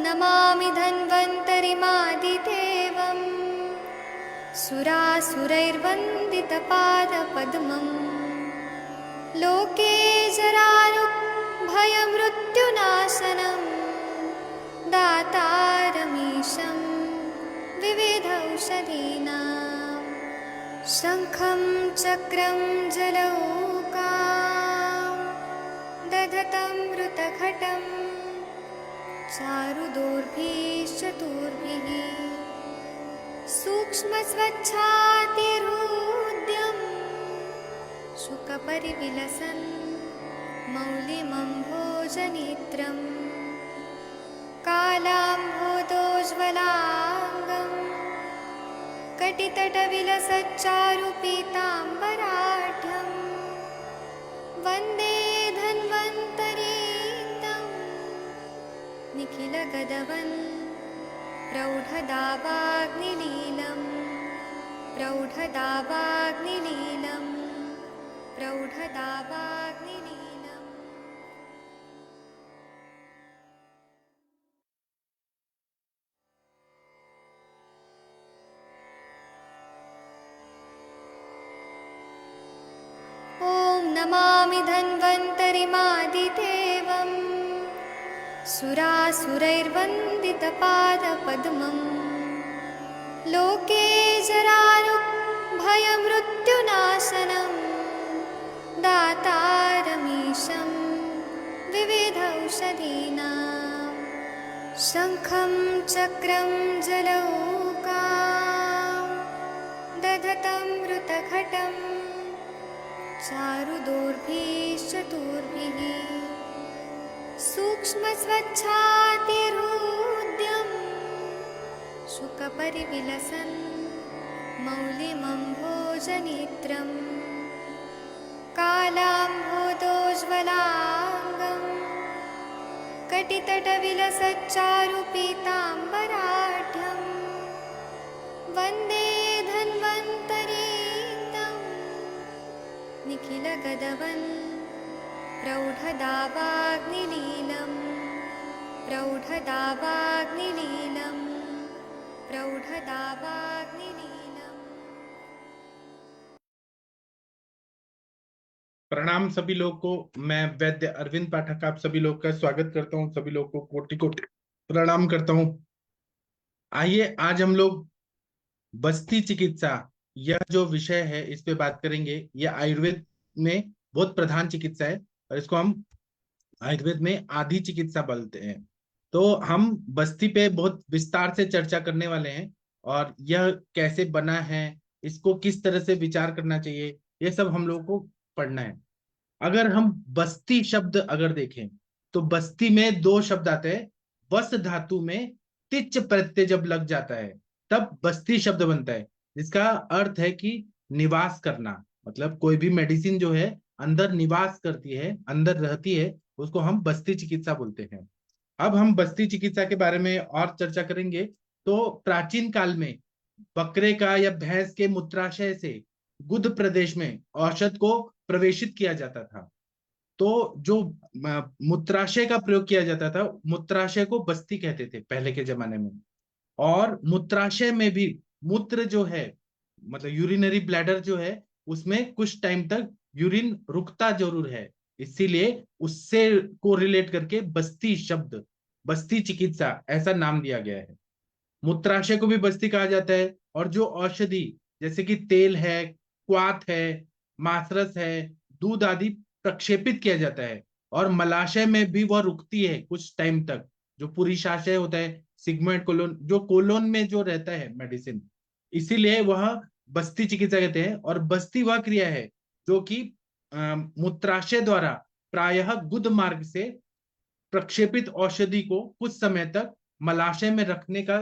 नमामि धन्वन्तरिमादिदेवम् सुरासुरैर्वन्दितपादपद्मम् लोके जरारुभयमृत्युनाशनं दातारमीशं विविधौषधीनां शङ्खं चक्रं जलौकां दधतं मृतघटं चारुदोर्भिश्चतुर्भिः सूक्ष्मस्वच्छातिरुद्यं शुकपरिविलसन् मौलिमम्भोजनेत्रम् कालाम्भोदोज्ज्वलाङ्गं कटितटविलसच्चारुपीताम्बराढ्यं वन्दे धन्वन्तरीतं निखिलगदवन् प्रौढदावाग्निलीलं प्रौढदावाग्निलीलं प्रौढदावाग्निलीलम्। ॐ नमामि धन्वन्तरिमादिदेवम् सुरासुरैर्वन्दितपादपद्मम् लोके जरारुभयमृत्युनाशनं दातारमीशं विविधौषधीनां शङ्खं चक्रं जलौकां दधतं मृतघटं चारुदोर्भिश्चतुर्भिः सूक्ष्मस्वच्छातिरुद्यं शुकपरिविलसन् मौलिमम्भोजनेत्रम् कालाम्भोदोज्ज्वलाङ्गं कटितटविलसच्चारुपीताम्बराढ्यं वन्दे धन्वन्तरीतं निखिलगदवन् प्रौढदावाग्निलीलं प्रौढदावाग्निलीलं प्रौढदावाग्निलीलम्। प्रणाम सभी लोग को। मैं वैद्य अरविंद पाठक आप सभी लोग का स्वागत करता हूं। सभी लोग को कोटि कोटि प्रणाम करता हूं। आइए आज हम लोग बस्ती चिकित्सा यह जो विषय है इस पे बात करेंगे। यह आयुर्वेद में बहुत प्रधान चिकित्सा है और इसको हम आयुर्वेद में आदि चिकित्सा बोलते हैं। तो हम बस्ती पे बहुत विस्तार से चर्चा करने वाले हैं और यह कैसे बना है, इसको किस तरह से विचार करना चाहिए, ये सब हम लोगों को पढ़ना है। अगर हम बस्ती शब्द अगर देखें तो बस्ती में दो शब्द आते हैं। बस धातु में तिच प्रत्यय जब लग जाता है तब बस्ती शब्द बनता है, जिसका अर्थ है कि निवास करना। मतलब कोई भी मेडिसिन जो है अंदर निवास करती है, अंदर रहती है, उसको हम बस्ती चिकित्सा बोलते हैं। अब हम बस्ती चिकित्सा के बारे में और चर्चा करेंगे। तो प्राचीन काल में बकरे का या भैंस के मूत्राशय से गुद प्रदेश में औषध को प्रवेशित किया जाता था। तो जो मूत्राशय का प्रयोग किया जाता था, मूत्राशय को बस्ती कहते थे पहले के जमाने में। और मूत्राशय में भी मूत्र जो है, मतलब यूरिनरी ब्लैडर जो है, उसमें कुछ टाइम तक यूरिन रुकता जरूर है, इसीलिए उससे को रिलेट करके बस्ती शब्द, बस्ती चिकित्सा ऐसा नाम दिया गया है। मूत्राशय को भी बस्ती कहा जाता है। और जो औषधि जैसे कि तेल है, क्वाथ है, मासरस है, दूध आदि प्रक्षेपित किया जाता है और मलाशय में भी वह रुकती है कुछ टाइम तक। जो पुरीशाशय होता है, सिग्मोइड कोलोन, जो कोलोन में जो रहता है मेडिसिन, इसीलिए वह बस्ती चिकित्सा कहते हैं। और बस्ती वह क्रिया है जो कि मूत्राशय द्वारा प्रायः गुद मार्ग से प्रक्षेपित औषधि को कुछ समय तक मलाशय में रखने का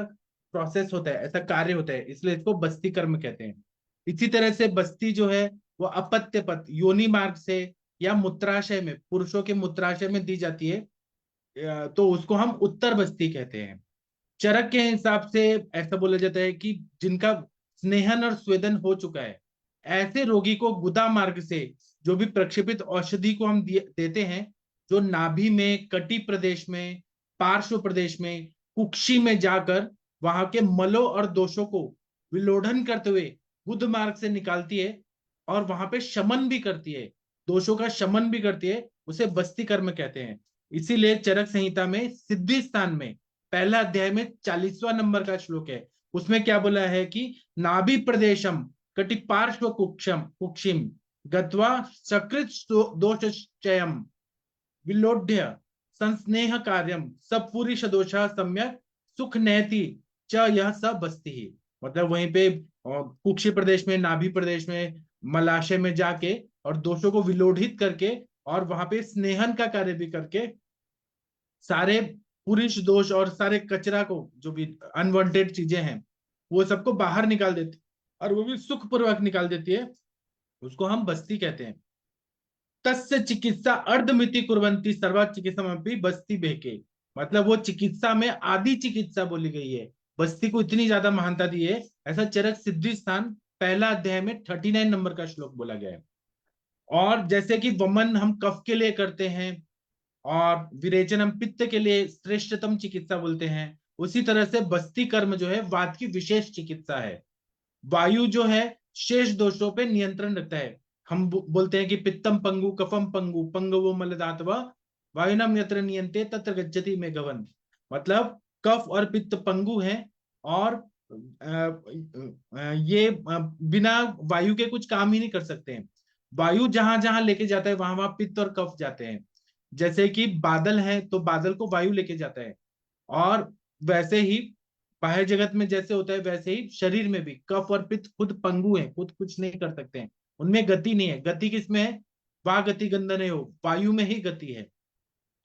प्रोसेस होता है, ऐसा कार्य होता है, इसलिए इसको बस्ती कर्म कहते हैं। इसी तरह से बस्ती जो है वो अपत्य पथ योनि मार्ग से या मूत्राशय में, पुरुषों के मूत्राशय में दी जाती है, तो उसको हम उत्तर बस्ती कहते हैं। चरक के हिसाब से ऐसा बोला जाता है कि जिनका स्नेहन और स्वेदन हो चुका है, ऐसे रोगी को गुदा मार्ग से जो भी प्रक्षेपित औषधि को हम देते हैं, जो नाभि में, कटी प्रदेश में, पार्श्व प्रदेश में कुक्षी में जाकर वहां के मलों और दोषों को विलोढ़न करते हुए बुद्ध मार्ग से निकालती है और वहां पे शमन भी करती है, दोषों का शमन भी करती है, उसे बस्ती कर्म कहते हैं। इसीलिए चरक संहिता में सिद्धि स्थान में पहला अध्याय में 40वां नंबर का श्लोक है, उसमें क्या बोला है कि नाभि प्रदेशम कटिपार्श्व कुक्षम कुक्षिम गत्वा सकृत दोषचयम विलोढ़्य संस्नेह कार्यम सब पुरुष दोषा सम्यक सुख नैति च यह सब बस्ती ही। मतलब वहीं पे कुक्षी प्रदेश में, नाभि प्रदेश में, मलाशय में जाके और दोषों को विलोढ़ित करके और वहां पे स्नेहन का कार्य भी करके सारे पुरुष दोष और सारे कचरा को, जो भी अनवांटेड चीजें हैं, वो सबको बाहर निकाल देती और वो भी सुखपूर्वक निकाल देती है, उसको हम बस्ती कहते हैं। तस्य चिकित्सा अर्धमिति कुर्वन्ति सर्वा चिकित्सा बस्ती बेके। मतलब वो चिकित्सा में आदि चिकित्सा बोली गई है, बस्ती को इतनी ज्यादा महानता दी है, ऐसा चरक सिद्धि स्थान पहला अध्याय में 39 नंबर का श्लोक बोला गया है। और जैसे कि वमन हम कफ के लिए करते हैं और विरेचन हम पित्त के लिए श्रेष्ठतम चिकित्सा बोलते हैं, उसी तरह से बस्ती कर्म जो है वात की विशेष चिकित्सा है। वायु जो है शेष दोषों पे नियंत्रण रखता है। हम बोलते हैं कि पित्तम पंगु कफम पंगु पंगवो मलदातवा वायुनाम यत्र नियंते तत्र गच्छति में गवन। मतलब कफ और पित्त पंगु है और ये बिना वायु के कुछ काम ही नहीं कर सकते हैं। वायु जहां जहां लेके जाता है वहां वहां पित्त और कफ जाते हैं। जैसे कि बादल है तो बादल को वायु लेके जाता है, और वैसे ही बाह्य जगत में जैसे होता है वैसे ही शरीर में भी कफ और पित्त खुद पंगु हैं, खुद कुछ नहीं कर सकते हैं, उनमें गति नहीं है। गति किसमें है? वा गति गंधने हो, वायु में ही गति है।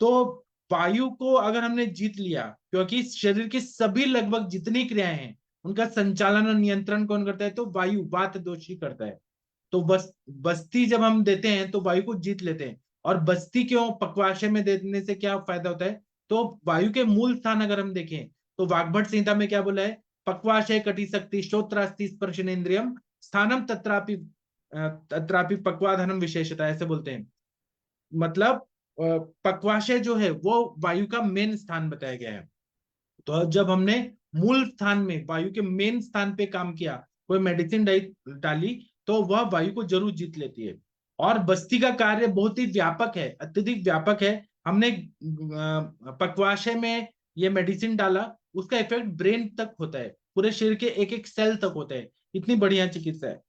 तो वायु को अगर हमने जीत लिया, क्योंकि शरीर की सभी लगभग जितनी क्रियाएं हैं उनका संचालन और नियंत्रण कौन करता है? तो वायु, वात दोषी करता है। तो बस्ती जब हम देते हैं तो वायु को जीत लेते हैं। और बस्ती क्यों पक्वाशय में देने से क्या फायदा होता है? तो वायु के मूल स्थान अगर हम देखें तो वाग्भट संहिता में क्या बोला है? पक्वाशय कटी शक्ति श्रोत्रास्ति स्पर्शनेन्द्रियम स्थानम तत्रापि तत्रापि पक्वाधनम विशेषता, ऐसे बोलते हैं। मतलब पक्वाशय जो है वो वायु का मेन स्थान बताया गया है। तो जब हमने मूल स्थान में वायु के मेन स्थान पे काम किया, कोई मेडिसिन डाली, तो वह वायु को जरूर जीत लेती है। और बस्ती का कार्य बहुत ही व्यापक है, अत्यधिक व्यापक है। हमने पक्वाशय में ये मेडिसिन डाला, उसका इफेक्ट ब्रेन तक होता है, पूरे शरीर के एक एक सेल तक होता है, इतनी बढ़िया चिकित्सा है।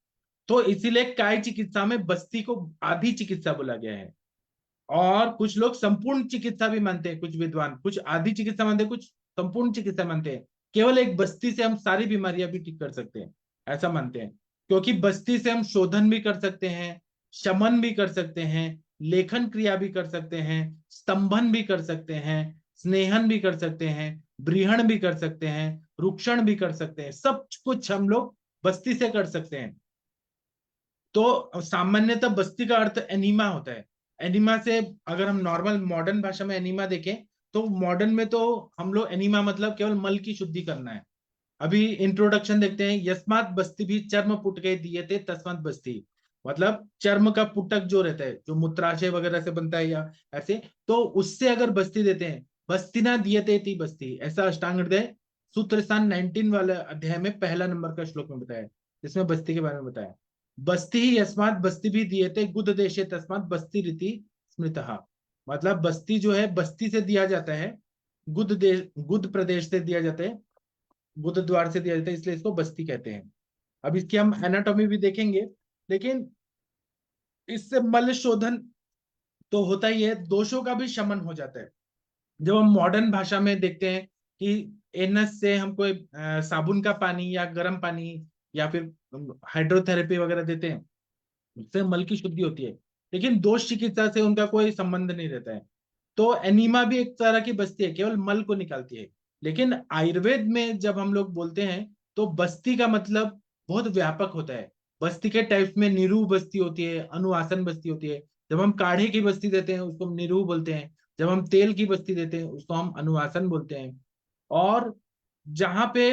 तो इसीलिए काय चिकित्सा में बस्ती को आधी चिकित्सा बोला गया है। और कुछ लोग संपूर्ण चिकित्सा भी मानते हैं, कुछ विद्वान, कुछ आधी चिकित्सा मानते हैं, कुछ संपूर्ण चिकित्सा मानते हैं। केवल एक बस्ती से हम सारी बीमारियां भी ठीक कर सकते हैं, ऐसा मानते हैं। क्योंकि बस्ती से हम शोधन भी कर सकते हैं, शमन भी कर सकते हैं, लेखन क्रिया भी कर सकते हैं, स्तंभन भी कर सकते हैं, स्नेहन भी कर सकते हैं, ब्रीहण भी कर सकते हैं, रुक्षण भी कर सकते हैं, सब कुछ हम लोग बस्ती से कर सकते हैं। तो सामान्यतः बस्ती का अर्थ एनीमा होता है। एनीमा से अगर हम नॉर्मल मॉडर्न भाषा में एनीमा देखें तो मॉडर्न में तो हम लोग एनीमा मतलब केवल मल की शुद्धि करना है। अभी इंट्रोडक्शन देखते हैं, यस्मात बस्ती भी चर्म पुटके दिए थे तस्मात बस्ती। मतलब चर्म का पुटक जो रहता है, जो मूत्राशय वगैरह से बनता है या ऐसे, तो उससे अगर बस्ती देते हैं, बस्ती ना दिए थे बस्ती, ऐसा अष्टांग हृदय सूत्र स्थान 19 वाले अध्याय में पहला नंबर का श्लोक में बताया, जिसमें बस्ती के बारे में बताया। बस्ती ही यस्मात बस्ती भी दिए थे गुद देशे तस्मात बस्ती रीति स्मृतः। मतलब बस्ती जो है बस्ती से दिया जाता है, गुद देश, गुद प्रदेश से दिया जाता है, बुध द्वार से दिया जाता है, इसलिए इसको बस्ती कहते हैं। अब इसकी हम एनाटॉमी भी देखेंगे, लेकिन इससे मल शोधन तो होता ही है, दोषों का भी शमन हो जाता है। जब हम मॉडर्न भाषा में देखते हैं कि एनस से हम कोई साबुन का पानी या गर्म पानी या फिर हाइड्रोथेरेपी वगैरह देते हैं, उससे मल की शुद्धि होती है, लेकिन दोष चिकित्सा से उनका कोई संबंध नहीं रहता है। तो एनीमा भी एक तरह की बस्ती है, केवल मल को निकालती है। लेकिन आयुर्वेद में जब हम लोग बोलते हैं तो बस्ती का मतलब बहुत व्यापक होता है। बस्ती के टाइप्स में निरूह बस्ती होती है, अनुआसन बस्ती होती है। जब हम काढ़े की बस्ती देते हैं उसको हम निरूह बोलते हैं, जब हम तेल की बस्ती देते हैं उसको हम अनुआसन बोलते हैं। और जहां पे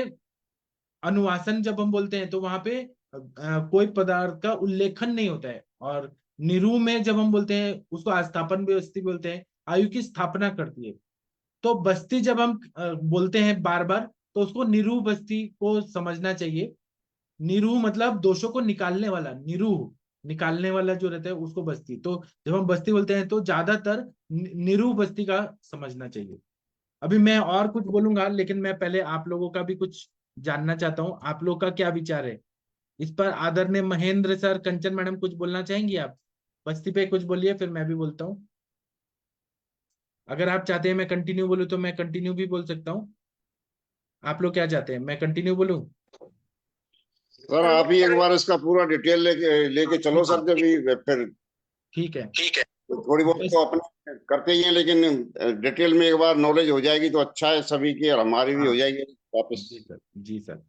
अनुवासन जब हम बोलते हैं तो वहां पे कोई पदार्थ का उल्लेखन नहीं होता है। और निरू में जब हम बोलते हैं उसको आस्थापन व्यवस्थी बोलते हैं, आयु की स्थापना करती है। तो बस्ती जब हम बोलते हैं बार बार, तो उसको निरूह बस्ती को समझना चाहिए। निरूह मतलब दोषों को निकालने वाला, निरूह निकालने वाला जो रहता है उसको बस्ती। तो जब हम बस्ती बोलते हैं तो ज्यादातर निरूह बस्ती का समझना चाहिए। अभी मैं और कुछ बोलूंगा, लेकिन मैं पहले आप लोगों का भी कुछ जानना चाहता हूँ, आप लोग का क्या विचार है इस पर। आदरणीय महेंद्र सर, कंचन मैडम, कुछ बोलना चाहेंगी आप बस्ती पे? कुछ बोलिए, फिर मैं भी बोलता हूँ। अगर आप चाहते हैं मैं कंटिन्यू बोलूँ तो मैं कंटिन्यू भी बोल सकता हूँ। आप लोग क्या चाहते हैं, मैं कंटिन्यू बोलूँ? सर आप ही एक बार इसका पूरा डिटेल लेके लेके चलो सर, जब भी फिर ठीक है। थोड़ी बहुत बस तो अपने करते ही हैं, लेकिन डिटेल में एक बार नॉलेज हो जाएगी तो अच्छा है सभी की, और हमारी भी हाँ, हो जाएगी वापस। जी सर, जी सर।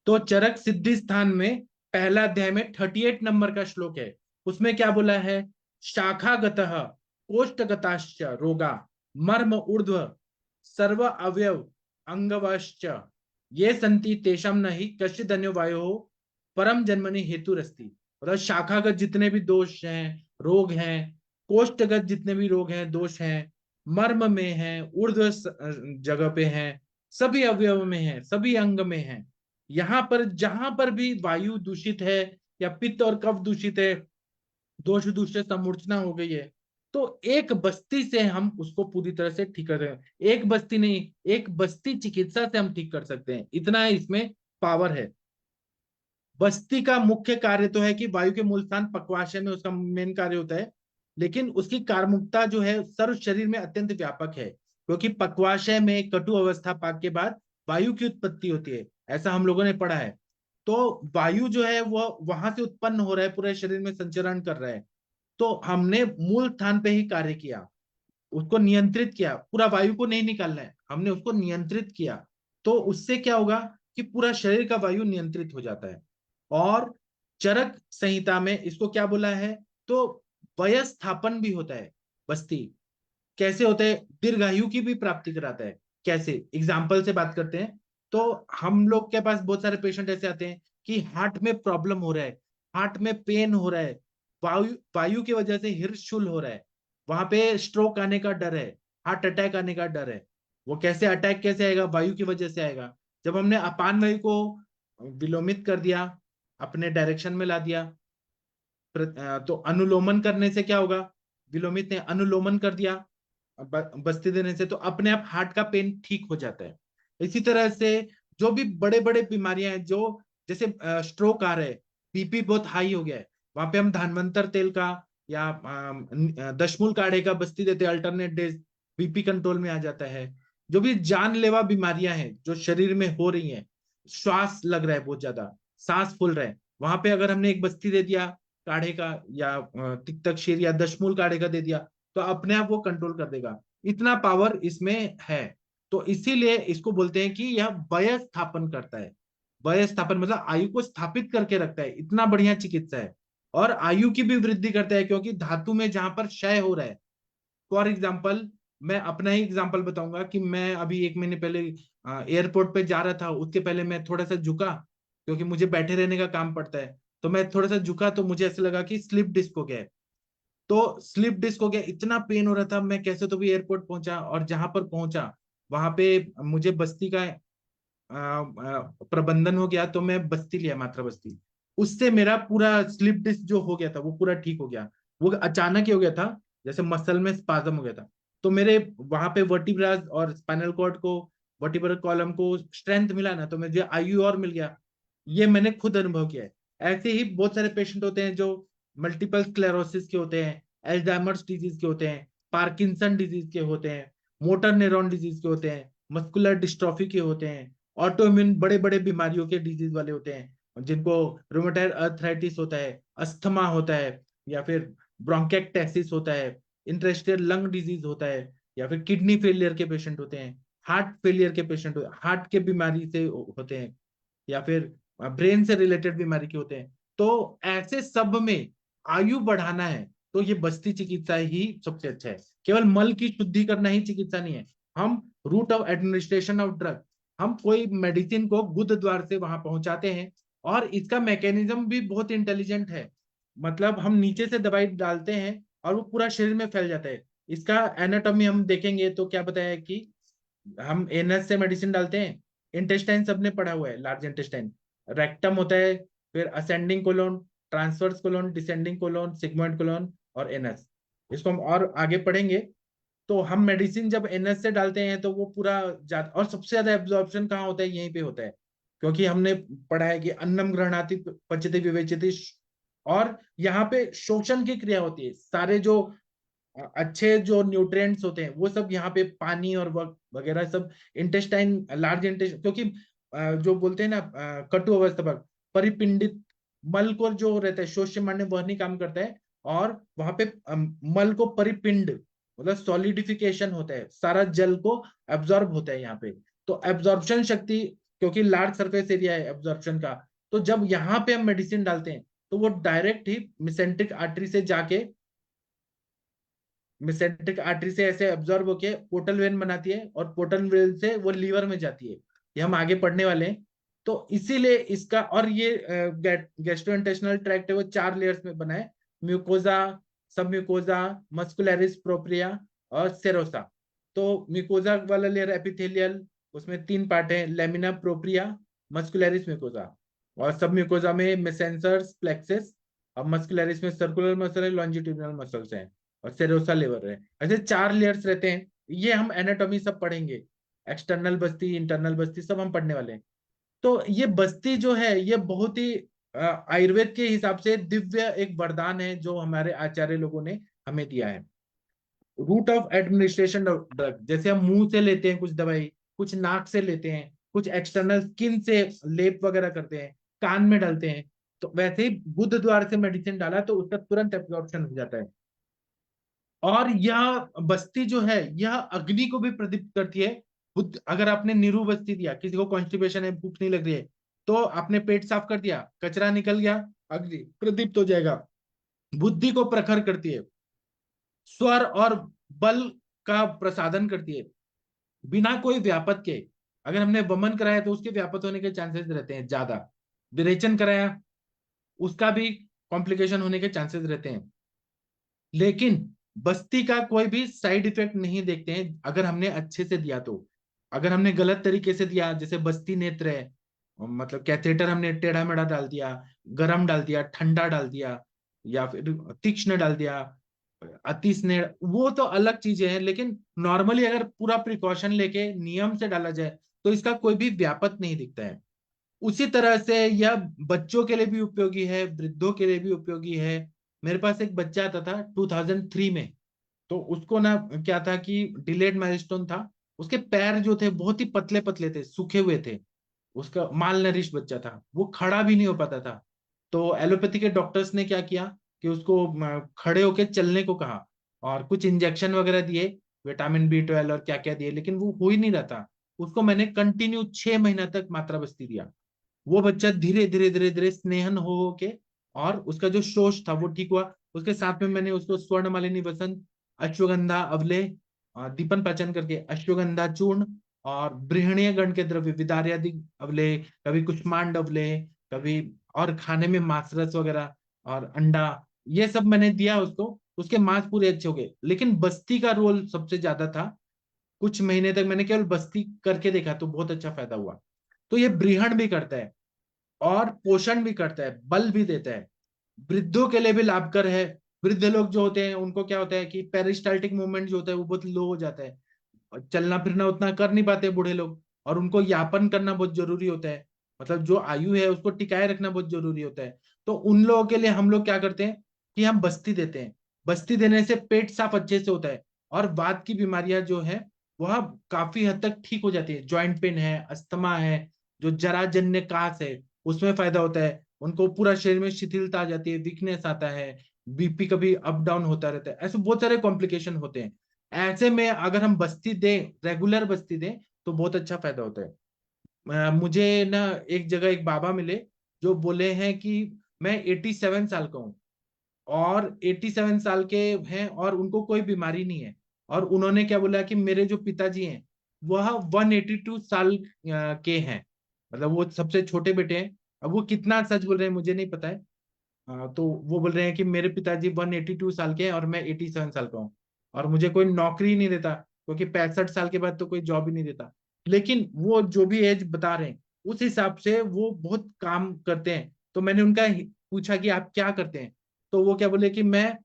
तो चरक सिद्धि स्थान में पहला अध्याय में 38 नंबर का श्लोक है। उसमें क्या बोला है? शाखागतः कोष्ठगताश्च रोगा मर्म ऊर्ध्व सर्व अवयव अंगवश्च ये संति तेषाम नहीं कश्चित् अन्यो वायो परम जन्मनि हेतुरस्ति। मतलब शाखागत जितने भी दोष हैं, रोग हैं, कोष्ठगत जितने भी रोग हैं, दोष हैं, मर्म में हैं, ऊर्ध्व जगह पे हैं, सभी अवयव में हैं, सभी अंग में हैं। यहाँ पर जहां पर भी वायु दूषित है या पित्त और कफ दूषित है, दोष दूषित समूर्छना हो गई है, तो एक बस्ती से हम उसको पूरी तरह से ठीक कर सकते हैं। एक बस्ती नहीं, एक बस्ती चिकित्सा से हम ठीक कर सकते हैं, इतना है इसमें पावर है। बस्ती का मुख्य कार्य तो है कि वायु के मूल स्थान पक्वाशय में उसका मेन कार्य होता है, लेकिन उसकी कार्मुकता जो है सर्व शरीर में अत्यंत व्यापक है, क्योंकि पक्वाशय में कटु अवस्था पाक के बाद वायु की उत्पत्ति होती है, ऐसा हम लोगों ने पढ़ा है। तो वायु जो है वह वहां से उत्पन्न हो रहा है, पूरे शरीर में संचरण कर रहा है। तो हमने मूल स्थान पे ही कार्य किया, उसको नियंत्रित किया। पूरा वायु को नहीं निकालना है, हमने उसको नियंत्रित किया। तो उससे क्या होगा कि पूरा शरीर का वायु नियंत्रित हो जाता है। और चरक संहिता में इसको क्या बोला है? तो वयस्थापन भी होता है। बस्ती कैसे होता है? दीर्घायु की भी प्राप्ति कराता है। कैसे? एग्जाम्पल से बात करते हैं। तो हम लोग के पास बहुत सारे पेशेंट ऐसे आते हैं कि हार्ट में प्रॉब्लम हो रहा है, हार्ट में पेन हो रहा है, वायु वायु की वजह से हृदय हो रहा है, वहां पे स्ट्रोक आने का डर है, हार्ट अटैक आने का डर है। वो कैसे अटैक कैसे आएगा? वायु की वजह से आएगा। जब हमने अपान वायु को विलोमित कर दिया, अपने डायरेक्शन में ला दिया, तो अनुलोमन करने से क्या होगा? विलोमित ने अनुलोमन कर दिया बस्ती देने से, तो अपने आप हार्ट का पेन ठीक हो जाता है। इसी तरह से जो भी बड़े बड़े बीमारियां हैं, जो जैसे स्ट्रोक आ रहा है, बीपी बहुत हाई हो गया है, वहां पे हम धानवंतर तेल का या दशमूल काढ़े का बस्ती देते हैं अल्टरनेट डेज, बीपी कंट्रोल में आ जाता है। जो भी जानलेवा बीमारियां हैं जो शरीर में हो रही हैं, श्वास लग रहा है बहुत ज्यादा, सांस फूल रहा है, वहां पे अगर हमने एक बस्ती दे दिया काढ़े का या तिक्तक्षीर या दशमूल काढ़े का दे दिया, तो अपने आप वो कंट्रोल कर देगा। इतना पावर इसमें है। तो इसीलिए इसको बोलते हैं कि यह वय स्थापन करता है। वय स्थापन मतलब आयु को स्थापित करके रखता है, इतना बढ़िया चिकित्सा है। और आयु की भी वृद्धि करता है, क्योंकि धातु में जहां पर क्षय हो रहा है, फॉर एग्जाम्पल मैं अपना ही एग्जाम्पल बताऊंगा कि मैं अभी 1 महीने पहले एयरपोर्ट पे जा रहा था, उसके पहले मैं थोड़ा सा झुका, क्योंकि मुझे बैठे रहने का काम पड़ता है। तो मैं थोड़ा सा झुका तो मुझे ऐसा लगा कि स्लिप डिस्क हो गया है। तो स्लिप डिस्क हो गया, इतना पेन हो रहा था, मैं कैसे तो भी एयरपोर्ट पहुंचा, और जहां पर पहुंचा वहां पे मुझे बस्ती का प्रबंधन हो गया, तो मैं बस्ती लिया, मात्रा बस्ती। उससे मेरा पूरा स्लिप डिस्क जो हो गया था वो पूरा ठीक हो गया। वो अचानक ही हो गया था, जैसे मसल में स्पाज्म हो गया था। तो मेरे वहां पे वर्टिब्रास और स्पाइनल कॉर्ड को, वर्टिब्रल कॉलम को स्ट्रेंथ मिला ना, तो मुझे आयु और मिल गया। ये मैंने खुद अनुभव किया है। ऐसे ही बहुत सारे पेशेंट होते हैं जो मल्टीपल स्क्लेरोसिस के होते हैं, एल्जाइमर्स डिजीज के होते हैं, पार्किंसन डिजीज के होते हैं, मोटर न्यूरॉन डिजीज के होते हैं, मस्कुलर डिस्ट्रॉफी के होते हैं, ऑटो इम्यून बड़े बड़े बीमारियों के डिजीज वाले होते हैं, जिनको रोमेटाइड अर्थराइटिस होता है, अस्थमा होता है, या फिर ब्रोंकेक्टेसिस होता है, इंटरेस्टियल लंग डिजीज होता है, या फिर किडनी फेलियर के पेशेंट होते हैं, हार्ट फेलियर के पेशेंट हार्ट के बीमारी से होते हैं, या फिर ब्रेन से रिलेटेड बीमारी के होते हैं। तो ऐसे सब में आयु बढ़ाना है तो ये बस्ती चिकित्सा ही सबसे अच्छा है। केवल मल की शुद्धि करना ही चिकित्सा नहीं है। हम route of administration of drug, हम कोई मेडिसिन को गुद द्वार से वहां पहुंचाते हैं, और इसका मैकेनिज्म भी बहुत इंटेलिजेंट है। मतलब हम नीचे से दवाई डालते हैं और वो पूरा शरीर में फैल जाता है। इसका एनाटॉमी हम देखेंगे तो क्या बताया कि हम एनएस से मेडिसिन डालते हैं। इंटेस्टाइन सबने पढ़ा हुआ है, लार्ज इंटेस्टाइन, रेक्टम होता है, फिर ascending colon, transverse colon, descending colon, sigmoid colon और एनएस। इसको हम और आगे पढ़ेंगे। तो हम मेडिसिन जब एनएस से डालते हैं तो वो पूरा और सबसे ज्यादा एब्जॉर्प्शन कहाँ होता है, यहीं पे होता है, क्योंकि हमने पढ़ा है कि अन्नम गृह्णाति पचति विवेचति, और यहाँ पे शोषण की क्रिया होती है। सारे जो अच्छे जो न्यूट्रिएंट्स होते हैं वो सब यहाँ पे पानी और वगैरह सब इंटेस्टाइन, लार्ज इंटेस्टाइन, क्योंकि जो बोलते हैं ना कटु अवस्था पर परिपिंडित मल को जो रहता है शोष्य मान्य वह नहीं काम करता है, और वहां पे मल को परिपिंड मतलब सॉलिडिफिकेशन होता है, सारा जल को एब्जॉर्ब होता है यहाँ पे। तो एब्जॉर्प्शन शक्ति, क्योंकि लार्ज सरफेस एरिया है एब्जॉर्प्शन का, तो जब यहाँ पे हम मेडिसिन डालते हैं तो वो डायरेक्ट ही मिसेंट्रिक आर्टरी से जाके, मिसेंट्रिक आर्टरी से ऐसे एब्जॉर्ब होके पोर्टल वेन बनाती है, और पोर्टल वेन से वो लीवर में जाती है। ये हम आगे पढ़ने वाले हैं। तो इसीलिए इसका, और ये गैस्ट्रोइंटेस्टिनल ट्रैक्ट है वो 4 लेयर्स में बना है, म्यूकोजा, सब म्यूकोजा, मस्कुलरिस प्रोप्रिया और सेरोसा। तो म्यूकोजा वाला लेयर एपिथेलियल, उसमें 3 पार्ट है, लेमिना प्रोप्रिया, मस्कुलरिस म्यूकोजा, और सब म्यूकोजा में मेसेंसर्स प्लेक्सस, और मस्कुलरिस में सर्कुलर मसल है, लॉन्जिट्यूडिनल मसल्स हैं, और सेरोसा लेवर है। ऐसे 4 लेयर्स रहते हैं। ये हम एनाटॉमी सब पढ़ेंगे, एक्सटर्नल बस्ती, इंटरनल बस्ती सब हम पढ़ने वाले हैं। तो ये बस्ती जो है ये बहुत ही आयुर्वेद के हिसाब से दिव्य एक वरदान है जो हमारे आचार्य लोगों ने हमें दिया है। रूट ऑफ एडमिनिस्ट्रेशन ड्रग, जैसे हम मुंह से लेते हैं कुछ दवाई, कुछ नाक से लेते हैं, कुछ एक्सटर्नल स्किन से लेप वगैरह करते हैं, कान में डालते हैं, तो वैसे ही बुद्ध द्वार से मेडिसिन डाला तो उसका तुरंत एब्जॉर्प्शन हो जाता है। और यह बस्ती जो है यह अग्नि को भी प्रदीप्त करती है। बुद्ध, अगर आपने नीरू बस्ती दिया, किसी को कॉन्स्टिपेशन है, भूख नहीं लग रही है, तो आपने पेट साफ कर दिया, कचरा निकल गया, अग्नि प्रदीप्त हो जाएगा। बुद्धि को प्रखर करती है, स्वर और बल का प्रसादन करती है, बिना कोई व्यापत के। अगर हमने वमन कराया तो उसके व्यापत होने के चांसेस रहते हैं ज्यादा, विरेचन कराया उसका भी कॉम्प्लिकेशन होने के चांसेस रहते हैं। लेकिन बस्ती का कोई भी साइड इफेक्ट नहीं देखते हैं अगर हमने अच्छे से दिया तो। अगर हमने गलत तरीके से दिया, जैसे बस्ती नेत्र है, मतलब कैथेटर हमने टेढ़ा मेढ़ा डाल दिया, गरम डाल दिया, ठंडा डाल दिया, या फिर तीक्ष्ण डाल दिया, अति स्नेह, वो तो अलग चीजें हैं। लेकिन नॉर्मली अगर पूरा प्रिकॉशन लेके नियम से डाला जाए तो इसका कोई भी व्यापक नहीं दिखता है। उसी तरह से यह बच्चों के लिए भी उपयोगी है, वृद्धों के लिए भी उपयोगी है। मेरे पास एक बच्चा आता था 2003 में, तो उसको ना क्या था कि डिलेड माइलस्टोन था, उसके पैर जो थे बहुत ही पतले पतले थे, सूखे हुए थे, उसका माल नरिश बच्चा था, वो खड़ा भी नहीं हो पाता था। तो एलोपैथी के डॉक्टर्स ने क्या किया कि उसको खड़े होके चलने को कहा, और कुछ इंजेक्शन वगैरह दिए, विटामिन B12 और क्या क्या दिए, लेकिन वो हो ही नहीं रहा था। उसको मैंने कंटिन्यू 6 महीना तक मात्रा बस्ती दिया। वो बच्चा धीरे धीरे धीरे धीरे स्नेहन हो के, और उसका जो शोष था वो ठीक हुआ। उसके साथ में मैंने उसको स्वर्ण मालिनी वसंत, अश्वगंधा अवले, दीपन पाचन करके अश्वगंधा चूर्ण, और बृहणीय गण के द्रव्य विदार्यादि अवले, कभी कुष्मांड अवले, कभी और खाने में मांस रस वगैरह और अंडा, ये सब मैंने दिया उसको। उसके मांस पूरे अच्छे हो गए, लेकिन बस्ती का रोल सबसे ज्यादा था। कुछ महीने तक मैंने केवल बस्ती करके देखा तो बहुत अच्छा फायदा हुआ। तो ये बृहण भी करता है और पोषण भी करता है, बल भी देता है, वृद्धों के लिए भी लाभकर है। वृद्ध लोग जो होते हैं उनको क्या होता है कि पेरिस्टाल्टिक मूवमेंट जो होता है वो बहुत लो हो जाता है, और चलना फिरना उतना कर नहीं पाते बूढ़े लोग, और उनको यापन करना बहुत जरूरी होता है, मतलब जो आयु है उसको टिकाए रखना बहुत जरूरी होता है। तो उन लोगों के लिए हम लोग क्या करते हैं कि हम बस्ती देते हैं। बस्ती देने से पेट साफ अच्छे से होता है, और वात की बीमारियां जो है वह काफी हद तक ठीक हो जाती है। ज्वाइंट पेन है, अस्थमा है, जो जराजन्य कास है उसमें फायदा होता है। उनको पूरा शरीर में शिथिलता आ जाती है, वीकनेस आता है, बीपी कभी अप डाउन होता रहता है, ऐसे बहुत सारे कॉम्प्लिकेशन होते हैं। ऐसे में अगर हम बस्ती दें, रेगुलर बस्ती दें, तो बहुत अच्छा फायदा होता है। मुझे ना एक जगह एक बाबा मिले जो बोले हैं कि मैं 87 साल का हूँ, और 87 साल के हैं और उनको कोई बीमारी नहीं है। और उन्होंने क्या बोला कि मेरे जो पिताजी हैं वह 182 साल के हैं, मतलब वो सबसे छोटे बेटे हैं। अब वो कितना सच बोल रहे हैं मुझे नहीं पता है। तो वो बोल रहे हैं कि मेरे पिताजी 182 साल के हैं और मैं 87 साल का हूँ, और मुझे कोई नौकरी नहीं देता। क्योंकि 65 साल के बाद तो कोई जॉब ही नहीं देता। लेकिन वो जो भी एज बता रहे हैं उस हिसाब से वो बहुत काम करते हैं। तो मैंने उनका पूछा कि आप क्या करते हैं, तो वो क्या बोले कि मैं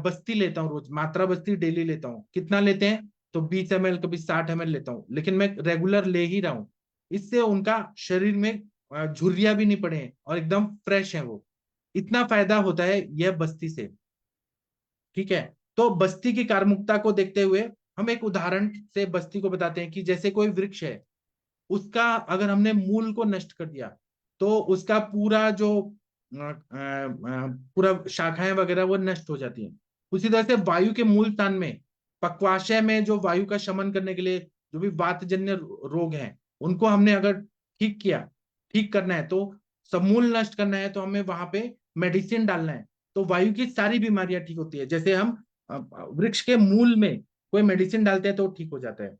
बस्ती लेता हूँ रोज, मात्रा बस्ती डेली लेता हूँ। कितना लेते हैं, तो 20 ml, कभी 60 ml लेता हूँ, लेकिन मैं रेगुलर ले ही रहा हूँ। इससे उनका शरीर में झुर्रियां भी नहीं पड़े हैं और एकदम फ्रेश है वो। इतना फायदा होता है यह बस्ती से। ठीक है। तो बस्ती की कार्मुकता को देखते हुए हम एक उदाहरण से बस्ती को बताते हैं कि जैसे कोई वृक्ष है, उसका अगर हमने मूल को नष्ट कर दिया तो उसका पूरा जो पूरा शाखाएं वगैरह वो नष्ट हो जाती हैं। उसी तरह से वायु के मूल स्थान में, पक्वाशय में जो वायु का शमन करने के लिए जो भी वातजन्य रोग हैं उनको हमने अगर ठीक किया, ठीक करना है, तो समूल नष्ट करना है, तो हमें वहां पे मेडिसिन डालना है। तो वायु की सारी बीमारियां ठीक होती है। जैसे हम वृक्ष के मूल में कोई मेडिसिन डालते हैं तो ठीक हो जाता है।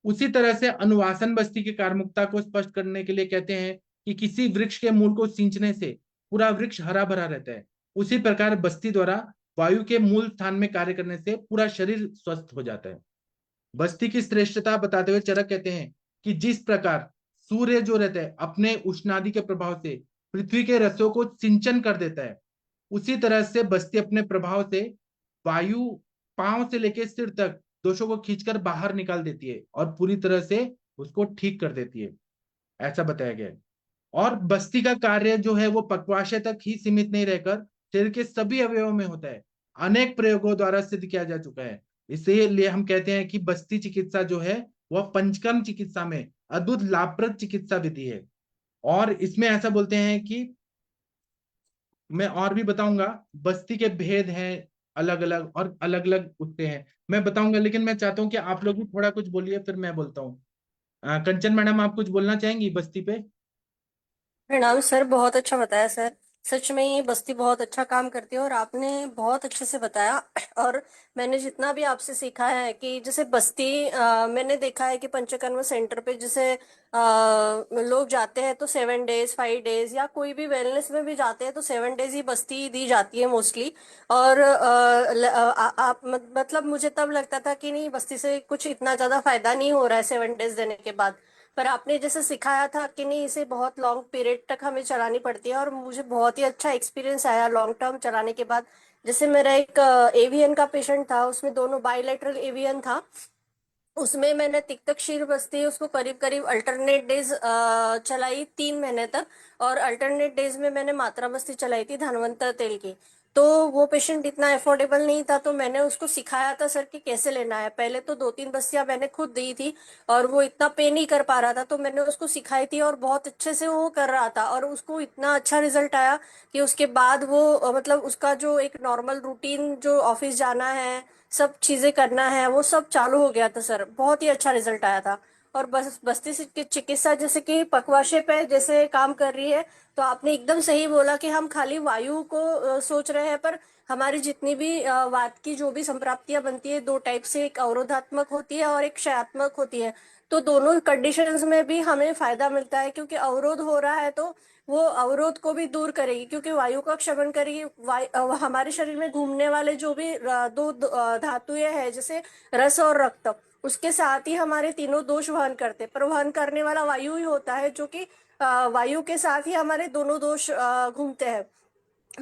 उसी तरह से अनुवासन बस्ती की कार्मुकता को स्पष्ट करने के लिए कहते हैं कि किसी वृक्ष के मूल को सींचने से पूरा वृक्ष हरा भरा रहता है। उसी प्रकार बस्ती द्वारा वायु के मूल स्थान में कार्य करने से पूरा शरीर स्वस्थ हो जाता है। बस्ती की श्रेष्ठता बताते हुए चरक कहते हैं कि जिस प्रकार सूर्य जो रहता है अपने उष्णादि के प्रभाव से पृथ्वी के रसों को सिंचन कर देता है, उसी तरह से बस्ती अपने प्रभाव से वायु पांव से लेकर सिर तक दोषों को खींचकर बाहर निकाल देती है और पूरी तरह से उसको ठीक कर देती है, ऐसा बताया गया है। और बस्ती का कार्य जो है वो पक्वाशय तक ही सीमित नहीं रहकर शरीर के सभी अवयवों में होता है। अनेक प्रयोगों द्वारा सिद्ध किया जा चुका है। इसीलिए हम कहते हैं कि बस्ती चिकित्सा जो है वह पंचकर्म चिकित्सा में अद्भुत लाभप्रद चिकित्सा विधि है। और इसमें ऐसा बोलते हैं कि मैं और भी बताऊंगा, बस्ती के भेद हैं अलग अलग, और अलग अलग उससे हैं मैं बताऊंगा, लेकिन मैं चाहता हूँ कि आप लोग भी थोड़ा कुछ बोलिए फिर मैं बोलता हूँ। कंचन मैडम, आप कुछ बोलना चाहेंगी बस्ती पे? प्रणाम सर, बहुत अच्छा बताया सर। सच में ये बस्ती बहुत अच्छा काम करती है और आपने बहुत अच्छे से बताया। और मैंने जितना भी आपसे सीखा है कि जैसे बस्ती मैंने देखा है कि पंचकर्म सेंटर पे जैसे लोग जाते हैं तो 7 डेज 5 डेज या कोई भी वेलनेस में भी जाते हैं तो 7 डेज ही बस्ती दी जाती है मोस्टली। और आप मतलब मुझे तब लगता था कि नहीं, बस्ती से कुछ इतना ज्यादा फायदा नहीं हो रहा है 7 डेज देने के बाद। पर आपने जैसे सिखाया था कि नहीं, इसे बहुत लॉन्ग पीरियड तक हमें चलानी पड़ती है और मुझे बहुत ही अच्छा एक्सपीरियंस आया लॉन्ग टर्म चलाने के बाद। जैसे मेरा एक एवियन का पेशेंट था, उसमें दोनों बायलेटरल एवियन था। उसमें मैंने तिक्तक शीर बस्ती उसको करीब करीब अल्टरनेट डेज चलाई 3 महीने तक। और अल्टरनेट डेज में मैंने मात्रा बस्ती चलाई थी धनवंतर तेल की। तो वो पेशेंट इतना अफोर्डेबल नहीं था, तो मैंने उसको सिखाया था सर कि कैसे लेना है। पहले तो 2-3 बस्तियां मैंने खुद दी थी और वो इतना पे नहीं कर पा रहा था, तो मैंने उसको सिखाई थी और बहुत अच्छे से वो कर रहा था और उसको इतना अच्छा रिजल्ट आया कि उसके बाद वो मतलब उसका जो एक नॉर्मल रूटीन जो ऑफिस जाना है, सब चीजें करना है, वो सब चालू हो गया था सर। बहुत ही अच्छा रिजल्ट आया था। और बस बस्ती की चिकित्सा जैसे कि पकवाशे पे जैसे काम कर रही है, तो आपने एकदम सही बोला कि हम खाली वायु को सोच रहे हैं, पर हमारी जितनी भी वात की जो भी संप्राप्तियां बनती है 2 टाइप से, एक अवरोधात्मक होती है और एक क्षयात्मक होती है। तो दोनों कंडीशंस में भी हमें फायदा मिलता है, क्योंकि अवरोध हो रहा है तो वो अवरोध को भी दूर करेगी, क्योंकि वायु का क्षमन करेगी। हमारे शरीर में घूमने वाले जो भी धातुएं हैं, जैसे रस और रक्त, उसके साथ ही हमारे तीनों दोष वहन करते हैं। पर वहन करने वाला वायु ही होता है, जो कि वायु के साथ ही हमारे दोनों दोष घूमते हैं।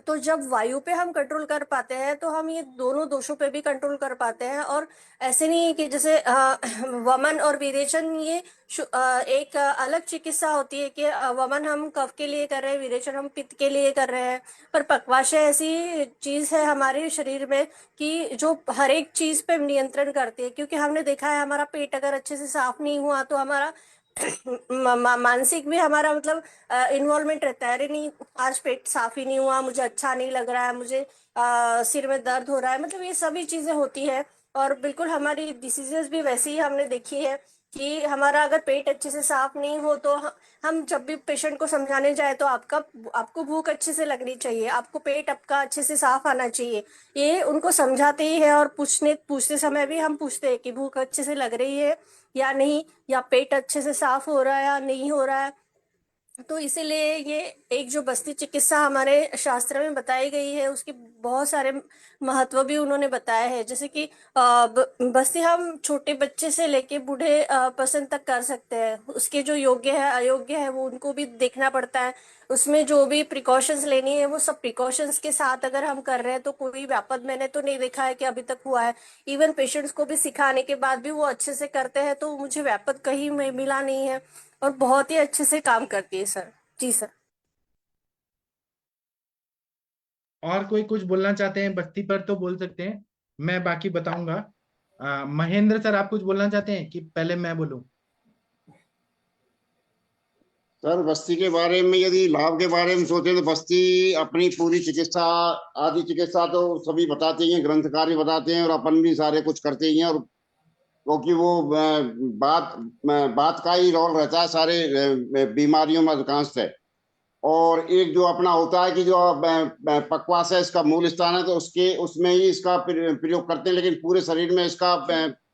तो जब वायु पे हम कंट्रोल कर पाते हैं तो हम ये दोनों दोषों पे भी कंट्रोल कर पाते हैं। और ऐसे नहीं है कि जैसे वमन और विरेचन, ये एक अलग चिकित्सा होती है कि वमन हम कफ के लिए कर रहे हैं, विरेचन हम पित्त के लिए कर रहे हैं। पर पक्वाशय ऐसी चीज है हमारे शरीर में कि जो हर एक चीज पे नियंत्रण करती है। क्योंकि हमने देखा है हमारा पेट अगर अच्छे से साफ नहीं हुआ तो हमारा मानसिक भी हमारा मतलब इन्वॉल्वमेंट रहता है। अरे नहीं, आज पेट साफ ही नहीं हुआ, मुझे अच्छा नहीं लग रहा है, मुझे सिर में दर्द हो रहा है, मतलब ये सभी चीजें होती है। और बिल्कुल हमारी डिसीजेस भी वैसी ही हमने देखी है कि हमारा अगर पेट अच्छे से साफ नहीं हो तो हम जब भी पेशेंट को समझाने जाए तो आपको भूख अच्छे से लगनी चाहिए, आपको पेट आपका अच्छे से साफ आना चाहिए। ये उनको समझाते ही है। और पूछते समय भी हम पूछते हैं कि भूख अच्छे से लग रही है या नहीं, या पेट अच्छे से साफ हो रहा है या नहीं हो रहा है। तो इसीलिए ये एक जो बस्ती चिकित्सा हमारे शास्त्र में बताई गई है, उसकी बहुत सारे महत्व भी उन्होंने बताया है, जैसे कि बस्ती हम छोटे बच्चे से लेके बूढ़े पसंद तक कर सकते हैं। उसके जो योग्य है अयोग्य है वो उनको भी देखना पड़ता है। उसमें जो भी प्रिकॉशंस लेनी है वो सब प्रिकॉशंस के साथ अगर हम कर रहे हैं तो कोई व्यापद मैंने तो नहीं देखा है कि अभी तक हुआ है। इवन पेशेंट्स को भी सिखाने के बाद भी वो अच्छे से करते हैं, तो मुझे व्यापद कहीं मिला नहीं है और बहुत ही अच्छे से काम करती है सर। जी सर। और कोई कुछ बोलना चाहते हैं बस्ती पर तो बोल सकते हैं, मैं बाकी बताऊंगा। महेंद्र सर, आप कुछ बोलना चाहते हैं कि पहले मैं बोलूं? सर बस्ती के बारे में यदि लाभ के बारे में सोचे तो बस्ती अपनी पूरी चिकित्सा, आदि चिकित्सा तो सभी बताते ही हैं, ग्रंथकार भी बताते हैं और अपन भी सारे कुछ करते ही हैं। और क्योंकि वो बात का ही रोल रहता है सारे बीमारियों में अधिकांश है। और एक जो अपना होता है कि जो पकवास है, इसका मूल स्थान है, तो उसके उसमें ही इसका प्रयोग करते हैं, लेकिन पूरे शरीर में इसका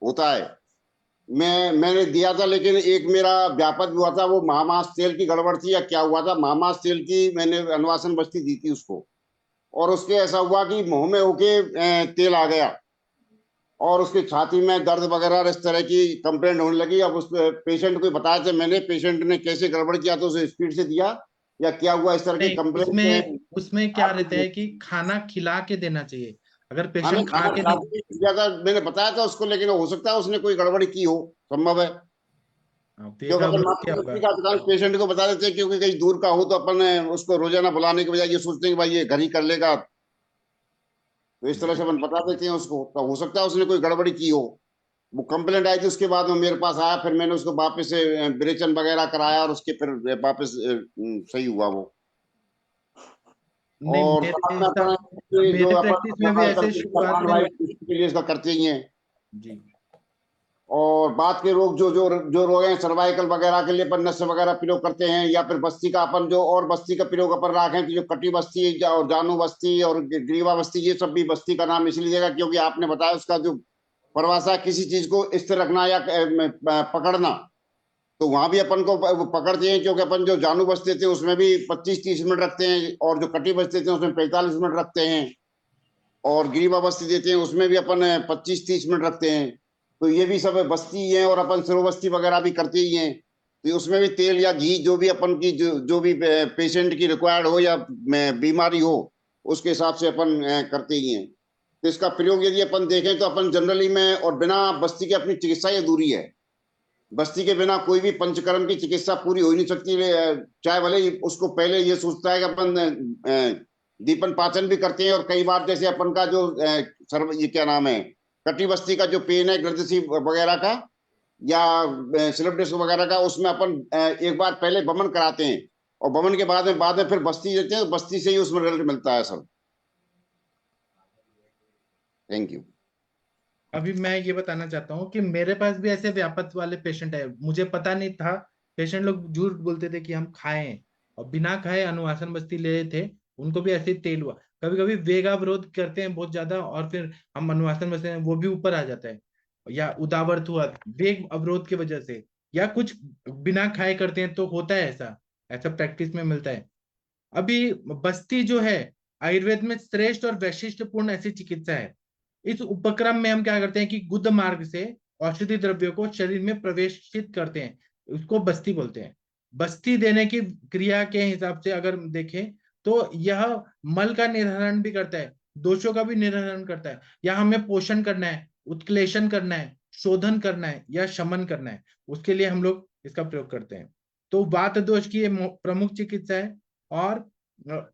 होता है। मैंने दिया था, लेकिन एक मेरा व्यापक हुआ था, वो महामास तेल की गड़बड़ थी या क्या हुआ था, महामास तेल की मैंने अनुवासन बस्ती दी थी उसको, और उसके ऐसा हुआ कि मुंह में होके तेल आ गया और उसकी छाती में दर्द वगैरह इस तरह की कंप्लेंट होने लगी। अब उस पेशेंट को बताया था मैंने, पेशेंट ने कैसे गड़बड़ किया तो उसे स्पीड से दिया या क्या हुआ, इस तरह की नहीं, उसमें कंप्लेंट उसमें क्या रहता आती है है। कि खाना खिला के देना चाहिए। अगर हाँ नहीं, पेशेंट खा खाना के खिला नहीं, के दिया था, मैंने बताया था उसको, लेकिन हो सकता है उसने कोई गड़बड़ी की हो, संभव है। तो एक क्योंकि अपन अवरोध क्या मातृ होगा। का अधिकांश पेशेंट को बता देते हैं, क्योंकि कहीं दूर का हो तो अपन उसको रोजाना बुलाने के बजाय ये सोचते हैं कि भाई ये घर ही कर लेगा, तो इस तरह से जी, अपन बता देते हैं उसको। तो हो सकता है उसने कोई गड़बड़ी की हो। वो कंप्लेंट आई थी, उसके बाद में मेरे पास आया, फिर मैंने उसको वापस से विरेचन वगैरह कराया और उसके फिर वापस सही हुआ वो। नहीं, और मेरे साथ में हिसाब, अपन जो मेरे अपन प्रैक्टिस में भी ऐसे शुरुआत में, के लिए इसका करते ही हैं। जी, और बात के रोग जो जो जो रोग हैं सर्वाइकल वगैरह के लिए अपन नस वगैरह प्रयोग करते हैं, या फिर बस्ती का अपन जो और बस्ती का प्रयोग अपन रखें कि जो कटी बस्ती और जानू बस्ती और ग्रीवा बस्ती, ये सब भी बस्ती का नाम इसलिए देगा क्योंकि आपने बताया उसका जो परिभाषा, किसी चीज को स्थिर रखना या पकड़ना, तो वहां भी अपन को पकड़ते हैं, क्योंकि अपन जो जानू बस्ती थे उसमें भी 25-30 मिनट रखते हैं, और जो कटी बस्ती थे उसमें 45 मिनट रखते हैं, और ग्रीवा बस्ती देते हैं उसमें भी अपन 25-30 मिनट रखते हैं। तो ये भी सब बस्ती है, और अपन सिरो बस्ती वगैरह भी करते ही हैं। तो उसमें भी तेल या घी जो भी अपन की जो भी पेशेंट की रिक्वायर्ड हो या बीमारी हो, उसके हिसाब से अपन करते ही हैं। तो इसका प्रयोग यदि अपन देखें तो अपन जनरली में, और बिना बस्ती के अपनी चिकित्सा ही अधूरी है। बस्ती के बिना कोई भी पंचकर्म की चिकित्सा पूरी हो ही नहीं सकती। चाहे भले ही उसको पहले ये सोचता है कि अपन दीपन पाचन भी करते हैं, और कई बार जैसे अपन का जो सर्व ये क्या नाम है, कटी बस्ती का जो पेन है गर्दसी वगैरह का या स्लिप डिस्क वगैरह का, उसमें अपन एक बार पहले वमन कराते हैं, और वमन के बाद में फिर बस्ती देते हैं, तो बस्ती से ही उसमें रिजल्ट मिलता है सर। Thank you. अभी मैं ये बताना चाहता हूँ कि मेरे पास भी ऐसे व्यापक वाले पेशेंट है, मुझे पता नहीं था। पेशेंट लोग झूठ बोलते थे कि हम खाएं, और बिना खाए अनुवासन बस्ती ले रहे थे, उनको भी ऐसे ही तेल हुआ। कभी कभी वेग अवरोध करते हैं बहुत ज्यादा, और फिर हम अनुवासन बस्ती में वो भी ऊपर आ जाता है, या उदावरत हुआ वेग अवरोध की वजह से, या कुछ बिना खाए करते हैं तो होता है ऐसा। ऐसा प्रैक्टिस में मिलता है। अभी बस्ती जो है आयुर्वेद में श्रेष्ठ और वैशिष्ट्यपूर्ण ऐसी चिकित्सा है। इस उपक्रम में हम क्या करते हैं कि गुद मार्ग से औषधि द्रव्यों को शरीर में प्रवेशित करते हैं, उसको बस्ती बोलते हैं। बस्ती देने की क्रिया के हिसाब से अगर देखें तो यह मल का निर्हरण भी करता है, दोषों का भी निर्हरण करता है, या हमें पोषण करना है, उत्क्लेशन करना है, शोधन करना है, या शमन करना है, उसके लिए हम लोग इसका प्रयोग करते हैं। तो वात दोष की ये प्रमुख चिकित्सा है। और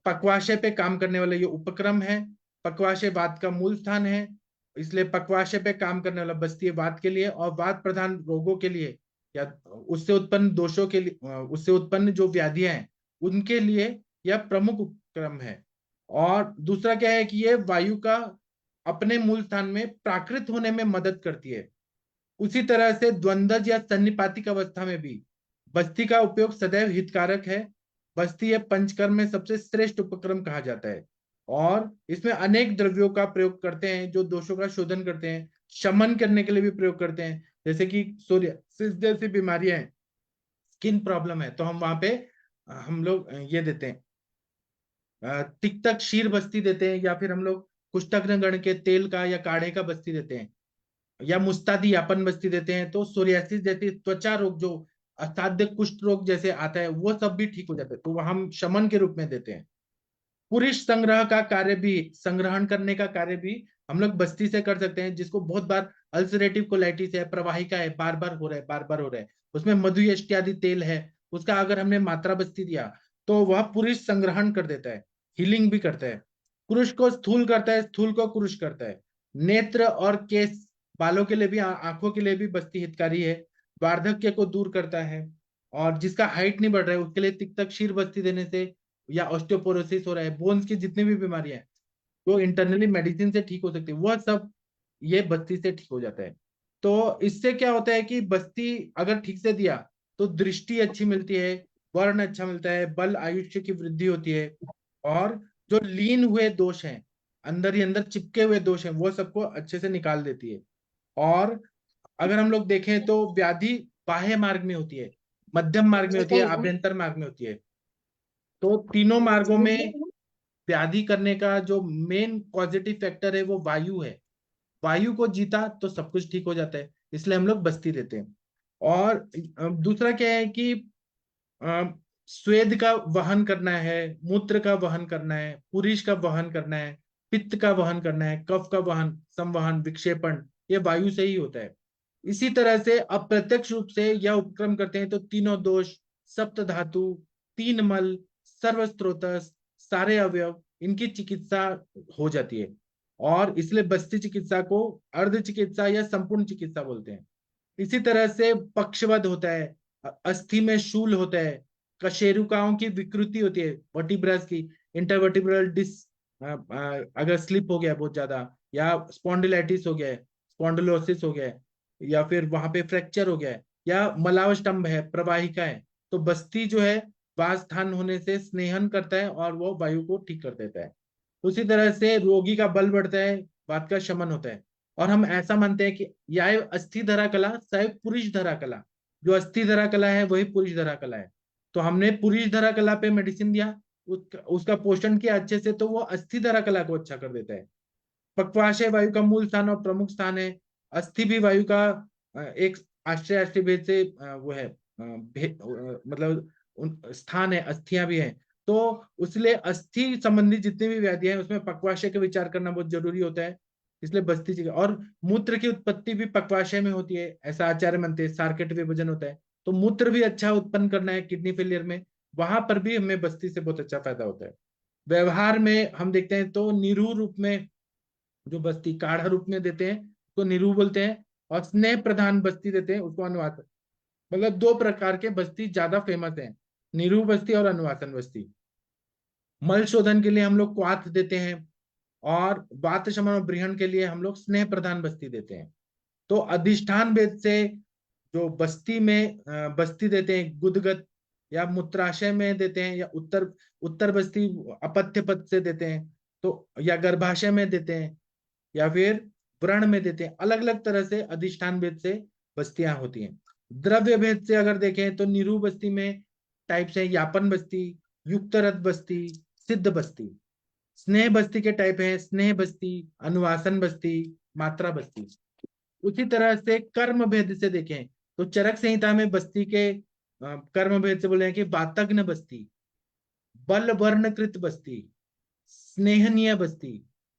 पक्वाशय पे काम करने वाला ये उपक्रम है। पक्वाशय वात का मूल स्थान है, इसलिए पक्वाशय पे काम करने वाला बस्ती है वात के लिए, और वात प्रधान रोगों के लिए या उससे उत्पन्न दोषों के लिए, उससे उत्पन्न जो व्याधियां हैं उनके लिए यह प्रमुख उपक्रम है। और दूसरा क्या है कि ये वायु का अपने मूल स्थान में प्राकृत होने में मदद करती है। उसी तरह से द्वंद्वज या सन्निपातिक अवस्था में भी बस्ती का उपयोग सदैव हितकारक है। बस्ती यह पंचकर्म में सबसे श्रेष्ठ उपक्रम कहा जाता है, और इसमें अनेक द्रव्यों का प्रयोग करते हैं जो दोषों का शोधन करते हैं, शमन करने के लिए भी प्रयोग करते हैं। जैसे कि सोरियासिस जैसी बीमारियां हैं, स्किन प्रॉब्लम है, तो हम वहां पे हम लोग ये देते हैं, तिक्तक क्षीर बस्ती देते हैं, या फिर हम लोग कुष्ठग्न के तेल का या काढ़े का बस्ती देते हैं, या मुस्तादी यापन बस्ती देते हैं। तो सोरियासिस जैसी त्वचा रोग, जो असाध्य कुष्ठ रोग जैसे आता है, वो सब भी ठीक हो जाता है, तो वह हम शमन के रूप में देते हैं। पुरुष संग्रह का कार्य भी, संग्रहण करने का कार्य भी हम लोग बस्ती से कर सकते हैं। जिसको बहुत बार अल्सरेटिव कोलाइटिस है, प्रवाहिका है, बार बार हो रहा है, बार बार हो रहा है, उसमें मधु इत्यादि तेल है, उसका अगर हमने मात्रा बस्ती दिया तो वह पुरुष संग्रहण कर देता है, हीलिंग भी करता है। पुरुष को स्थूल करता है, स्थूल को कुरुष करता है। नेत्र और केस, बालों के लिए भी, आंखों के लिए भी बस्ती हितकारी है। वार्धक्य को दूर करता है, और जिसका हाइट नहीं बढ़ रहा है उसके लिए तिक्तक क्षीर बस्ती देने से, या ऑस्टियोपोरोसिस हो रहा है, बोन्स की जितनी भी बीमारियां हैं वो इंटरनली मेडिसिन से ठीक हो सकती है, वह सब ये बस्ती से ठीक हो जाता है। तो इससे क्या होता है कि बस्ती अगर ठीक से दिया तो दृष्टि अच्छी मिलती है, वर्ण अच्छा मिलता है, बल आयुष्य की वृद्धि होती है, और जो लीन हुए दोष हैं, अंदर ही अंदर चिपके हुए दोष हैं, वो सबको अच्छे से निकाल देती है। और अगर हम लोग देखें तो व्याधि बाह्य मार्ग में होती है, मध्यम मार्ग में होती है, आभ्यंतर मार्ग में होती है। तो तीनों मार्गों में व्याधि करने का जो मेन पॉजिटिव फैक्टर है वो वायु है। वायु को जीता तो सब कुछ ठीक हो जाता है, इसलिए हम लोग बस्ती देते हैं। और दूसरा क्या है कि अ, स्वेद का वहन करना है, मूत्र का वहन करना है, पुरीष का वहन करना है, पित्त का वहन करना है, कफ का वहन, संवहन, विक्षेपण, ये वायु से ही होता है। इसी तरह से अप्रत्यक्ष रूप से यह उपक्रम करते हैं तो तीनों दोष, सप्त धातु, तीन मल, सर्व स्त्रोतस, सारे अवयव, इनकी चिकित्सा हो जाती है। और इसलिए बस्ती चिकित्सा को अर्ध चिकित्सा या संपूर्ण चिकित्सा बोलते हैं। इसी तरह से पक्षवध होता है, अस्थि में शूल होता है, कशेरुकाओं की विकृति होती है, वर्टिब्रास की, इंटरवर्टिब्रल डिस अगर स्लिप हो गया बहुत ज्यादा, या स्पॉन्डिलाइटिस हो गया है, स्पॉन्डिलोसिस हो गया है, या फिर वहां पे फ्रैक्चर हो गया है, या मलावस्तंभ है, प्रवाहिका है, तो बस्ती जो है वास स्थान होने से स्नेहन करता है और वो वायु को ठीक कर देता है। उसी तरह से रोगी का बल बढ़ता है, वात का शमन होता है। और हम ऐसा मानते हैं कि यह अस्थि धरा कला सैव पुरुष धरा कला, जो अस्थि धरा कला है वही पुरुष धरा कला है। तो हमने पुरुष धरा कला पे मेडिसिन दिया, उसका पोषण किया अच्छे से, तो वो अस्थि धरा कला को अच्छा कर देता है। पक्वाशय वायु का मूल स्थान और प्रमुख स्थान है। अस्थि भी वायु का एक आश्रय आश्रय भेद से वो है, मतलब स्थान है, अस्थियां भी हैं। तो इसलिए अस्थि संबंधी जितनी भी व्याधियां हैं उसमें पक्वाशय का विचार करना बहुत जरूरी होता है। इसलिए बस्ती चिकित्सा, और मूत्र की उत्पत्ति भी पक्वाशय में होती है, ऐसा आचार्य मानते हैं, सार्केट विभाजन होता है। तो मूत्र भी अच्छा उत्पन्न करना है किडनी फेलियर में, वहां पर भी हमें बस्ती से बहुत अच्छा फायदा होता है। व्यवहार में हम देखते हैं तो निरू रूप में जो बस्ती काढ़ा रूप में देते हैं उसको निरू बोलते हैं, और स्नेह प्रधान बस्ती देते हैं उसको अनुवासन। मतलब दो प्रकार के बस्ती ज्यादा फेमस है, निरू बस्ती और अनुवासन बस्ती। मल शोधन के लिए हम लोग क्वाथ देते हैं, और वात शमन और ब्रिहण के लिए हम लोग स्नेह प्रधान बस्ती देते हैं। तो अधिष्ठान भेद से जो बस्ती में बस्ती देते हैं, गुदगत या मूत्राशय में देते हैं, या उत्तर उत्तर बस्ती अपत्य पद से देते हैं, तो या गर्भाशय में देते हैं, या फिर व्रण में देते हैं। अलग अलग तरह से अधिष्ठान भेद से बस्तियां होती हैं। द्रव्य भेद से अगर देखें तो निरू बस्ती में टाइप्स है, यापन बस्ती, युक्त रथ बस्ती, सिद्ध बस्ती। स्नेह बस्ती के टाइप है, स्नेह बस्ती, अनुवासन बस्ती, मात्रा बस्ती। उसी तरह से कर्म भेद से देखें तो चरक संहिता में बस्ती के कर्म भेद से बोले हैं कि वातग्न बस्ती, बल वर्णकृत बस्ती, स्नेहनीय बस्ती,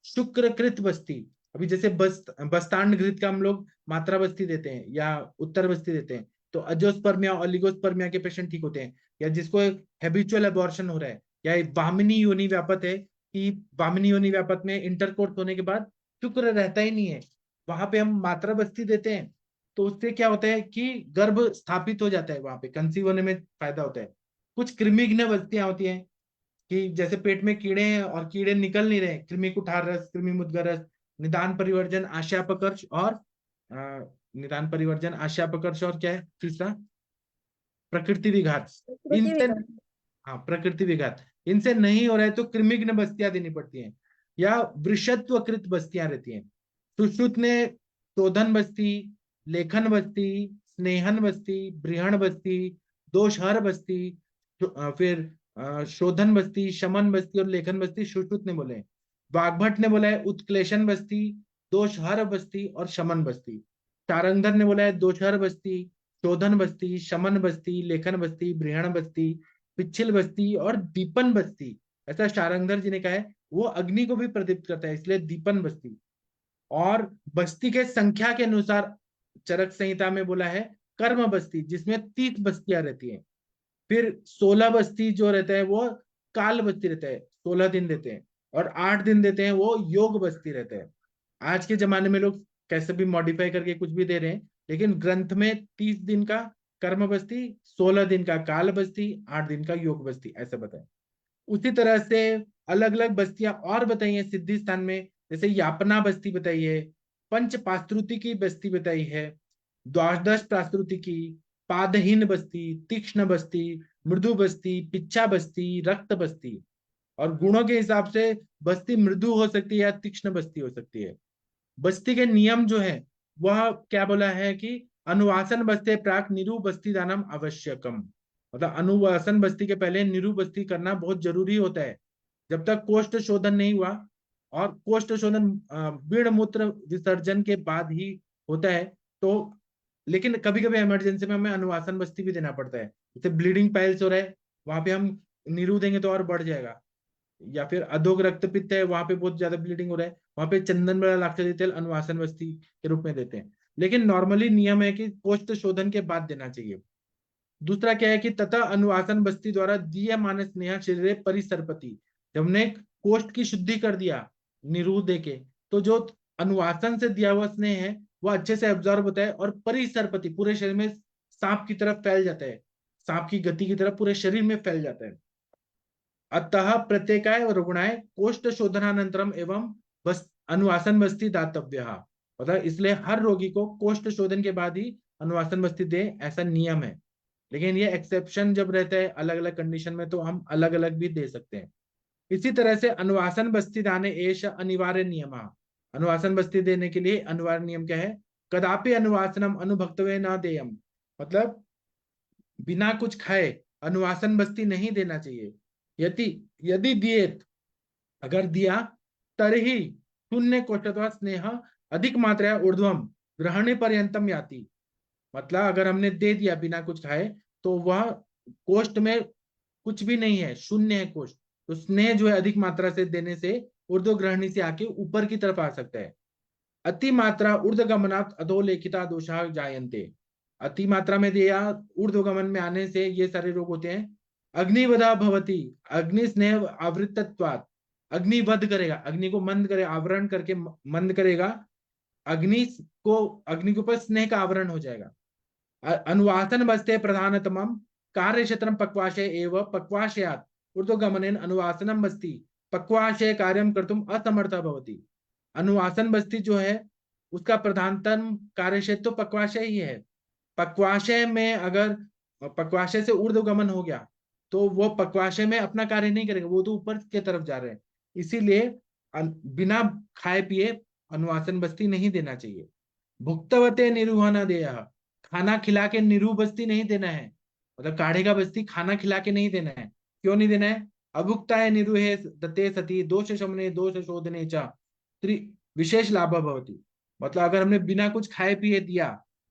शुक्रकृत बस्ती। अभी जैसे बस्तांड घृत का हम लोग मात्रा बस्ती देते हैं या उत्तर बस्ती देते हैं, तो अजोस्पर्मिया और ओलिगोस्पर्मिया के पेशेंट ठीक होते हैं। या जिसको हैबिचुअल अबॉर्शन हो रहा है, या वामिनी योनि व्यापत है, कि वामिनी योनि व्यापत में इंटरकोर्स होने के बाद शुक्र रहता ही नहीं है, वहां पे हम मात्रा बस्ती देते हैं। तो उससे क्या होता है कि गर्भ स्थापित हो जाता है, वहां पे कंसीव होने में फायदा होता है। कुछ कृमिघ्न बस्तियां होती हैं कि जैसे पेट में कीड़े हैं और कीड़े निकल नहीं रहे, कृमि कुठार रस, कृमि मुद्गर रस, निदान परिवर्जन, आशापकर्ष, और निदान परिवर्जन, आशापकर्ष, और क्या है तीसरा, प्रकृति विघात। इनसे, हाँ प्रकृति विघात, इनसे नहीं हो रहा है तो कृमिघ्न बस्तियां देनी पड़ती हैं, या वृषत्वकृत बस्तियां रहती हैं। सुश्रुत ने शोधन बस्ती, लेखन बस्ती, स्नेहन बस्ती, बृहण बस्ती, दोषहर बस्ती, फिर शोधन बस्ती, शमन बस्ती और लेखन बस्ती सुश्रुत ने बोले हैं। वाग्भट ने बोला है उत्क्लेशन बस्ती, दोषहर बस्ती और शमन बस्ती। तारंगधर ने बोला है दोषहर बस्ती, शोधन बस्ती, शमन बस्ती, लेखन बस्ती, ब्रहण बस्ती, पिछिल बस्ती और दीपन बस्ती। ऐसा शारंगधर जी ने कहा है। वो अग्नि को भी प्रदीप्त करता है, इसलिए दीपन बस्ती। और बस्ती के संख्या के अनुसार चरक संहिता में बोला है कर्म बस्ती, जिसमें 30 बस्तियां रहती हैं। फिर 16 बस्ती जो रहता है वो काल बस्ती रहता है, 16 दिन देते हैं। और 8 दिन देते हैं वो योग बस्ती रहता है। आज के जमाने में लोग कैसे भी मॉडिफाई करके कुछ भी दे रहे हैं, लेकिन ग्रंथ में 30 दिन का कर्म बस्ती, 16 दिन का काल बस्ती, 8 दिन का योग बस्ती ऐसा बताए। उसी तरह से अलग अलग बस्तियां और बताई हैं सिद्धि स्थान में, जैसे यापना बस्ती बताई है, पंच पास्तुति की बस्ती बताई है, द्वादश प्रास्तुति की, पादहीन बस्ती, तीक्ष्ण बस्ती, मृदु बस्ती, पिच्छा बस्ती, रक्त बस्ती। और गुणों के हिसाब से बस्ती मृदु हो सकती है या तीक्ष्ण बस्ती हो सकती है। बस्ती के नियम जो है वह क्या बोला है कि अनुवासन बस्ते प्राक निरु बस्ती दानम आवश्यकम, मतलब अनुवासन बस्ती के पहले निरु बस्ती करना बहुत जरूरी होता है, जब तक कोष्ठ शोधन नहीं हुआ। और कोष्ठ शोधन बीड़ मूत्र विसर्जन के बाद ही होता है। तो लेकिन कभी कभी इमरजेंसी में हमें अनुवासन बस्ती भी देना पड़ता है, जैसे ब्लीडिंग पाइल्स हो रहा है, वहां पे हम नीरू देंगे तो और बढ़ जाएगा। या फिर अधोग रक्तपित्त है, वहां पे बहुत ज्यादा ब्लीडिंग हो रहा है, वहां पे चंदन बड़ा लाक्षादी तेल अनुवासन बस्ती के रूप में देते हैं। लेकिन नॉर्मली नियम है कि कोष्ठ शोधन के बाद देना चाहिए। दूसरा क्या है कि तथा अनुवासन बस्ती द्वारा दिया मानस स्नेह शरीर परिसरपति, जब हमने कोष्ठ की शुद्धि कर दिया निरूह दे के, तो जो अनुवासन से दिया हुआ स्नेह है वो अच्छे से एब्जॉर्ब होता है और परिसरपति पूरे शरीर में सांप की तरफ फैल जाता है, सांप की गति की तरफ पूरे शरीर में फैल जाता है। अतः प्रत्येकाय रुग्णाय कोष्ठ शोधनानंतरम एवं बस अनुवासन बस्ती दातव्य, मतलब इसलिए हर रोगी को कोष्ठ शोधन के बाद ही अनुवासन बस्ती दे, ऐसा नियम है। लेकिन ये एक्सेप्शन जब रहता है अलग अलग कंडीशन में, तो हम अलग अलग भी दे सकते हैं। इसी तरह से अनुवासन बस्ती दाने एष अनिवार्य नियम, अनुवासन बस्ती देने के लिए अनिवार्य नियम क्या है, कदापि अनुवासनम अनुभक्तवे न देयम, मतलब बिना कुछ खाए अनुवासन बस्ती नहीं देना चाहिए। यदि यदि दिए, अगर दिया तरही शून्य कोष्ठत्वा स्नेह अधिक मात्रा ऊर्ध्वम ग्रहणे पर्यंतम याति, मतलब अगर हमने दे दिया बिना कुछ खाए तो वह कोष्ठ में कुछ भी नहीं है, शून्य है कोष्ठ, तो स्नेह जो है अधिक मात्रा से देने से ऊर्ध्व ग्रहणी से आके ऊपर की तरफ आ सकता है। अति मात्रा ऊर्ध्वगमनात् अधोलेखिता दोषा जायन्ते, अति मात्रा में दिया ऊर्ध्वगमन में आने से ये सारे रोग होते हैं। अग्निवधा भवती, अग्नि स्नेह आवृतत्वात्, अग्निवध करेगा, अग्नि को मंद करे, आवरण करके मंद करेगा, अग्नि अग्नि के ऊपर स्नेह का आवरण हो जाएगा। अनुवासन बस्ते प्रधानतम कार्य क्षेत्र पक्वाशय एवं पक्वाशयात ऊर्ध्वगमनेन अनुवासनम बस्ती पक्वाशय कार्यम कर्तुम असमर्था भवति। अनुवासन बस्ती जो है उसका प्रधानतम कार्य क्षेत्र तो पक्वाशय ही है। पक्वाशय में अगर पक्वाशय से ऊर्ध्वगमन हो गया तो वो पक्वाशय में अपना कार्य नहीं करेगा, वो तो ऊपर के तरफ जा रहे हैं। इसीलिए बिना खाए पिए अनुवासन बस्ती नहीं देना चाहिए। भुक्तवते निरूहना देया, खाना खिला के निरूह बस्ती नहीं देना है, मतलब काढ़े का बस्ती खाना खिला के नहीं देना है। क्यों नहीं देना है, अभुक्ताय निरूहे दत्ते सती दोष शमने दोष शोधने चा विशेष लाभ भवति, मतलब अगर हमने बिना कुछ खाए पिए दिया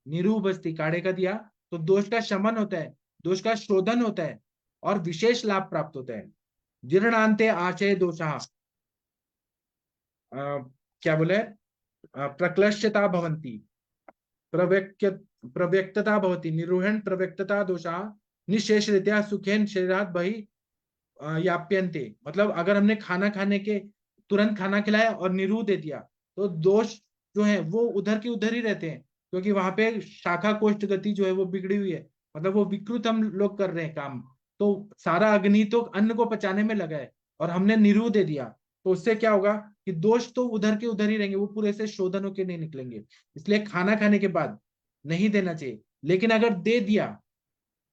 निरूह बस्ती काढ़े का दिया तो दोष का शमन होता है, दोष का शोधन होता है और विशेष लाभ प्राप्त होता है। जीर्णांते आशय दोषा, क्या बोले, प्रक्लश्यता भवन्ति प्रव्यक्तता भवति निरूहण प्रव्यक्तता दोषा निशेष रीत्या सुखेन शरीरात बहि याप्यन्ते, मतलब अगर हमने खाना खाने के तुरंत खाना खिलाया और निरूह दे दिया तो दोष जो है वो उधर के उधर ही रहते हैं, क्योंकि वहां पे शाखा कोष्ठ गति जो है वो बिगड़ी हुई है, मतलब वो विकृत हम लोग कर रहे हैं काम, तो सारा अग्नि तो अन्न को पचाने में लगा है और हमने निरूह दे दिया, तो उससे क्या होगा कि दोष तो उधर के उधर ही रहेंगे, वो पूरे से शोधन होके नहीं निकलेंगे। इसलिए खाना खाने के बाद नहीं देना चाहिए। लेकिन अगर दे दिया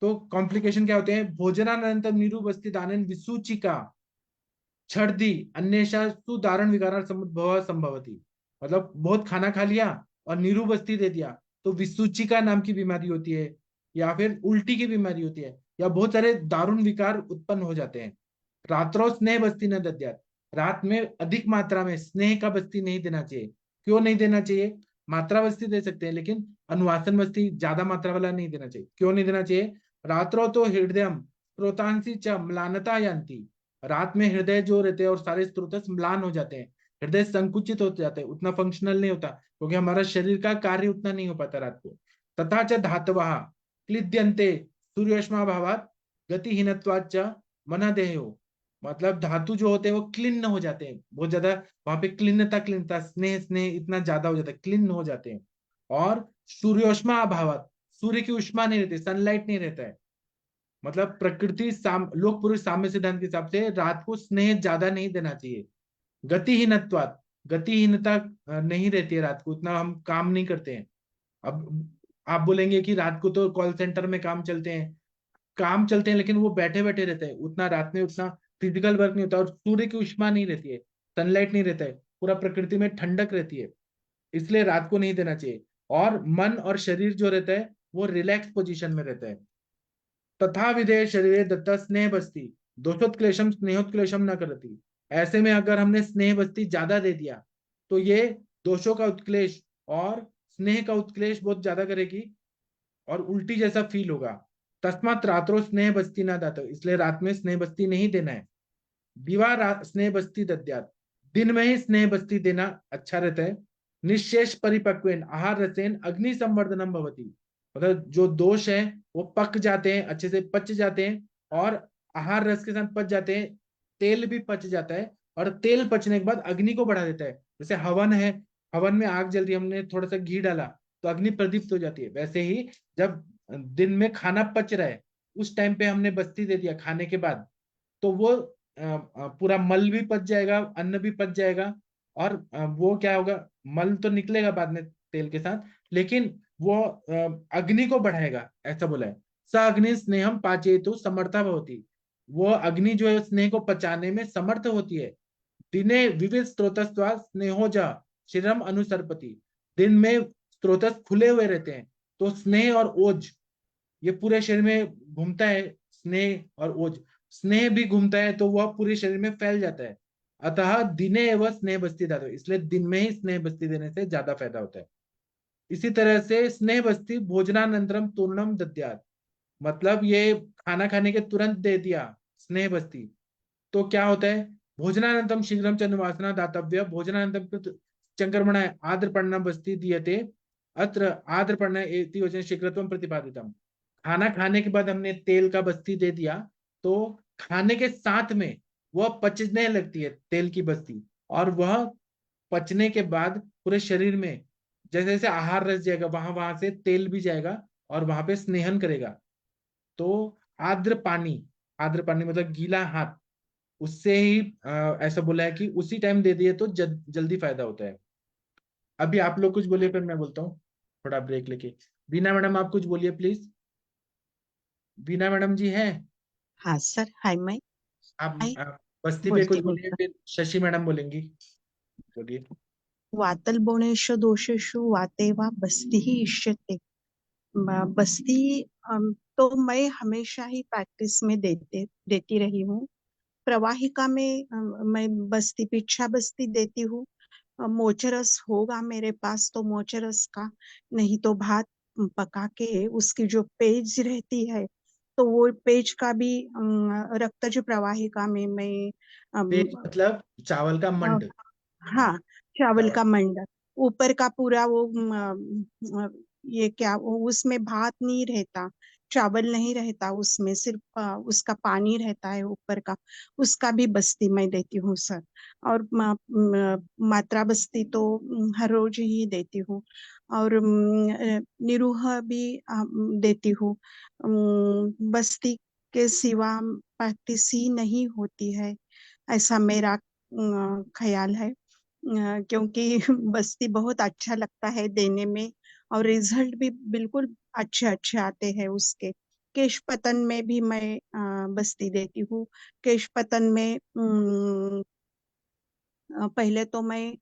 तो कॉम्प्लिकेशन क्या होते हैं, भोजनानंतर निरूह बस्ती दानन विसूचिका छर्दी अन्येषा सुधारण विकारण समुद्भव संभवती, मतलब बहुत खाना खा लिया और निरूह बस्ती दे दिया तो विसूचिका नाम की बीमारी होती है या फिर उल्टी की बीमारी होती है। या बहुत सारे दारुण विकार उत्पन्न हो जाते हैं। रात्रो स्नेह बस्ती न दद्यात्, रात में अधिक मात्रा में स्नेह का बस्ती नहीं देना चाहिए। क्यों नहीं देना चाहिए? मात्रा बस्ती दे सकते हैं लेकिन अनुवासन बस्ती ज्यादा मात्रा वाला नहीं देना चाहिए। क्यों नहीं देना चाहिए? रात्रो तो हृदयम स्त्रोतांसी च म्लानता यान्ति, रात में हृदय जो रहते हैं और सारे स्त्रोत म्लान हो जाते हैं, हृदय संकुचित हो जाते हैं, उतना फंक्शनल नहीं होता, क्योंकि हमारा शरीर का कार्य उतना नहीं हो पाता रात को। तथा च धातवः क्लिद्यन्ते सूर्योष्मा भावात गतिहीनत्वाच्च मना देहो, मतलब धातु जो होते हैं वो क्लिन्न हो जाते हैं बहुत ज्यादा, वहां पे क्लिन्नता स्नेह स्नेह इतना ज्यादा हो जाता है, क्लिन्न हो जाते हैं। और सूर्योष्मा अभावात, सूर्य की उष्मा नहीं रहती, सनलाइट नहीं रहता है, मतलब प्रकृति लोक पुरुष साम्य सिद्धांत के हिसाब से रात को स्नेह ज्यादा नहीं देना चाहिए। गतिहीनत्वात, गतिहीनता नहीं रहती है रात को, उतना हम काम नहीं करते हैं। अब आप बोलेंगे कि रात को तो कॉल सेंटर में काम चलते हैं लेकिन वो बैठे बैठे रहते हैं, उतना रात में उतना फिजिकल वर्क नहीं होता, और सूर्य की उष्मा नहीं रहती है, सनलाइट नहीं रहता है, पूरा प्रकृति में ठंडक रहती है, इसलिए रात को नहीं देना चाहिए। और मन और शरीर जो रहता है वो रिलैक्स पोजीशन में रहता है। तथा विधेय शरीर दत्ता स्नेह बस्ती दोषोत्क्लेशम स्नेहोत्क्लेशम न करती, ऐसे में अगर हमने स्नेह बस्ती ज्यादा दे दिया तो ये दोषों का उत्क्लेश और स्नेह का उत्क्लेश बहुत ज्यादा करेगी और उल्टी जैसा फील होगा। तस्मात रात्रो स्नेह बस्ती ना दाता, इसलिए रात में स्नेह बस्ती नहीं देना है। दिवा स्नेह बस्ती दद्यात, दिन में ही स्नेह बस्ती देना अच्छा रहता है। निशेष परिपक्वेन आहार रसेन अग्नि संवर्धनम भवती, मतलब जो दोष है वो पक जाते हैं, अच्छे से पच जाते हैं, और आहार रस के साथ पच जाते हैं, तेल भी पच जाता है, और तेल पचने के बाद अग्नि को बढ़ा देता है। जैसे हवन है, हवन में आग जल रही है, हमने थोड़ा सा घी डाला तो अग्नि प्रदीप्त हो जाती है, वैसे ही जब दिन में खाना पच रहा है उस टाइम पे हमने बस्ती दे दिया खाने के बाद, तो वो पूरा मल भी पच जाएगा, अन्न भी पच जाएगा, और वो क्या होगा, मल तो निकलेगा बाद में तेल के साथ, लेकिन वो अग्नि को बढ़ाएगा, ऐसा बोला है। स अग्नि स्नेहम पाचेतु समर्था भवती, वो अग्नि जो है स्नेह को पचाने में समर्थ होती है। दिने विविध स्रोतस्वा स्नेहोजा शिरम अनुसरपति, दिन में स्रोतस खुले हुए रहते हैं, तो स्नेह और ओज ये पूरे शरीर में घूमता है, स्नेह और ओज, स्नेह भी घूमता है तो वह पूरे शरीर में फैल जाता है। अतः दिने एवं स्नेह बस्ती दाता, इसलिए दिन में ही स्नेह बस्ती देने से ज्यादा फायदा होता है। इसी तरह से स्नेह बस्ती भोजनानंतरम तूर्णम दद्यात्, मतलब ये खाना खाने के तुरंत दे दिया स्नेह बस्ती, तो क्या होता है, भोजनानंतरम शीघ्रम चंद्रवासना दातव्य, भोजनानंतरम चंक्रमण आद्रपर्ण बस्ती दीयते, अत्र आद्रपर्ण इति वचन शीघ्रत्वम प्रतिपादितम, खाना खाने के बाद हमने तेल का बस्ती दे दिया तो खाने के साथ में वह पचने लगती है तेल की बस्ती, और वह पचने के बाद पूरे शरीर में जैसे जैसे आहार रस जाएगा वहां वहां से तेल भी जाएगा और वहां पे स्नेहन करेगा। तो आर्द्र पानी, आर्द्र पानी मतलब गीला हाथ, उससे ही ऐसा बोला है कि उसी टाइम दे दिए तो जल्दी फायदा होता है। अभी आप लोग कुछ बोलिए फिर मैं बोलता हूँ, थोड़ा ब्रेक लेके। बीना मैडम आप कुछ बोलिए प्लीज। बीना मैडम जी हैं? हाँ सर, हाय मैं हाय बस्ती पे बोलती कुछ हूँ बोलिए, सर। फिर शशि मैडम बोलेंगी, बोलिए। वातल बोणेषु दोषेषु वाते वा बस्ती ही इष्यते। बस्ती तो मैं हमेशा ही प्रैक्टिस में देती रही हूँ। प्रवाहिका में मैं बस्ती पिच्छा बस्ती देती हूँ। मोचरस होगा मेरे पास तो मोचरस का, नहीं तो भात पका के उसकी जो पेज रहती है तो वो पेज का भी रक्तज प्रवाहिका में मैं पेज मतलब चावल का अ, मंड। हाँ, चावल चावल। का मंडल, ऊपर का पूरा वो ये क्या उसमें भात नहीं रहता, चावल नहीं रहता उसमें, सिर्फ उसका पानी रहता है ऊपर का, उसका भी बस्ती मैं देती हूँ सर। और मात्रा बस्ती तो हर रोज ही देती हूँ। और निरूह भी देती हूँ। बस्ती के सिवा प्रैक्टिस ही नहीं होती है, ऐसा मेरा ख्याल है। क्योंकि बस्ती बहुत अच्छा लगता है देने में, और रिजल्ट भी बिल्कुल अच्छे अच्छे आते हैं उसके। केश पतन में भी मैं बस्ती देती हूँ। केश पतन में पहले तो मैं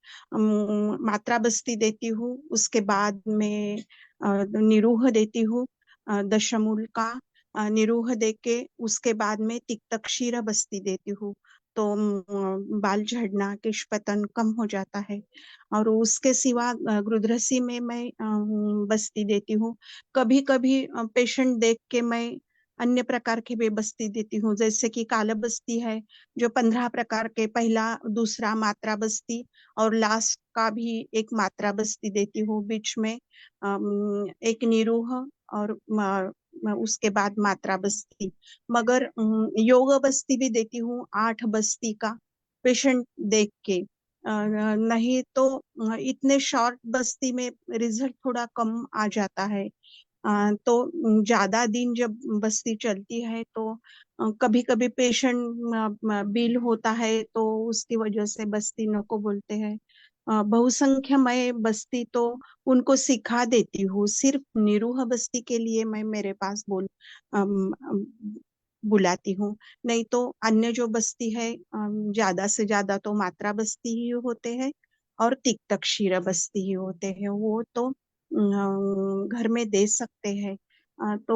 मात्रा बस्ती देती हूँ, उसके बाद में निरूह देती हूँ, दशमूल का, निरूह दे के उसके बाद में तिक्तक क्षीर बस्ती देती हूँ, तो बाल झड़ना केशपतन कम हो जाता है। और उसके सिवा गृध्रसी में मैं बस्ती देती हूँ। कभी कभी पेशेंट देख के मैं अन्य प्रकार की भी बस्ती देती हूँ, जैसे कि काला बस्ती है जो 15 प्रकार के, पहला दूसरा मात्रा बस्ती और लास्ट का भी एक मात्रा बस्ती देती हूँ, बीच में एक निरूह और उसके बाद मात्रा बस्ती। मगर योग बस्ती भी देती हूँ 8 बस्ती का, पेशेंट देख के। नहीं तो इतने शॉर्ट बस्ती में रिजल्ट थोड़ा कम आ जाता है। तो ज्यादा दिन जब बस्ती चलती है तो कभी कभी पेशेंट बिल होता है, तो उसकी वजह से बस्ती नको बोलते हैं। बहुसंख्य मैं बस्ती तो उनको सिखा देती हूँ, सिर्फ निरूह बस्ती के लिए मैं मेरे पास बुलाती हूँ। नहीं तो अन्य जो बस्ती है ज्यादा से ज्यादा तो मात्रा बस्ती ही होते हैं और तिक्तक क्षीर बस्ती ही होते हैं, वो तो घर में दे सकते हैं। तो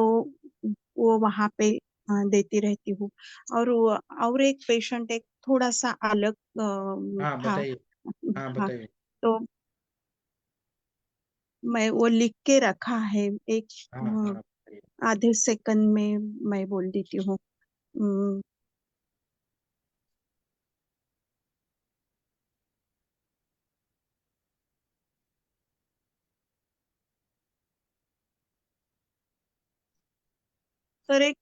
वो वहां पे देती रहती हूँ। और एक पेशेंट एक थोड़ा सा अलग हाँ था। बताइए। हाँ हाँ, बताइए। तो मैं वो लिख के रखा है, एक हाँ हाँ बताइए। आधे सेकंड में मैं बोल देती हूँ। अम, सर एक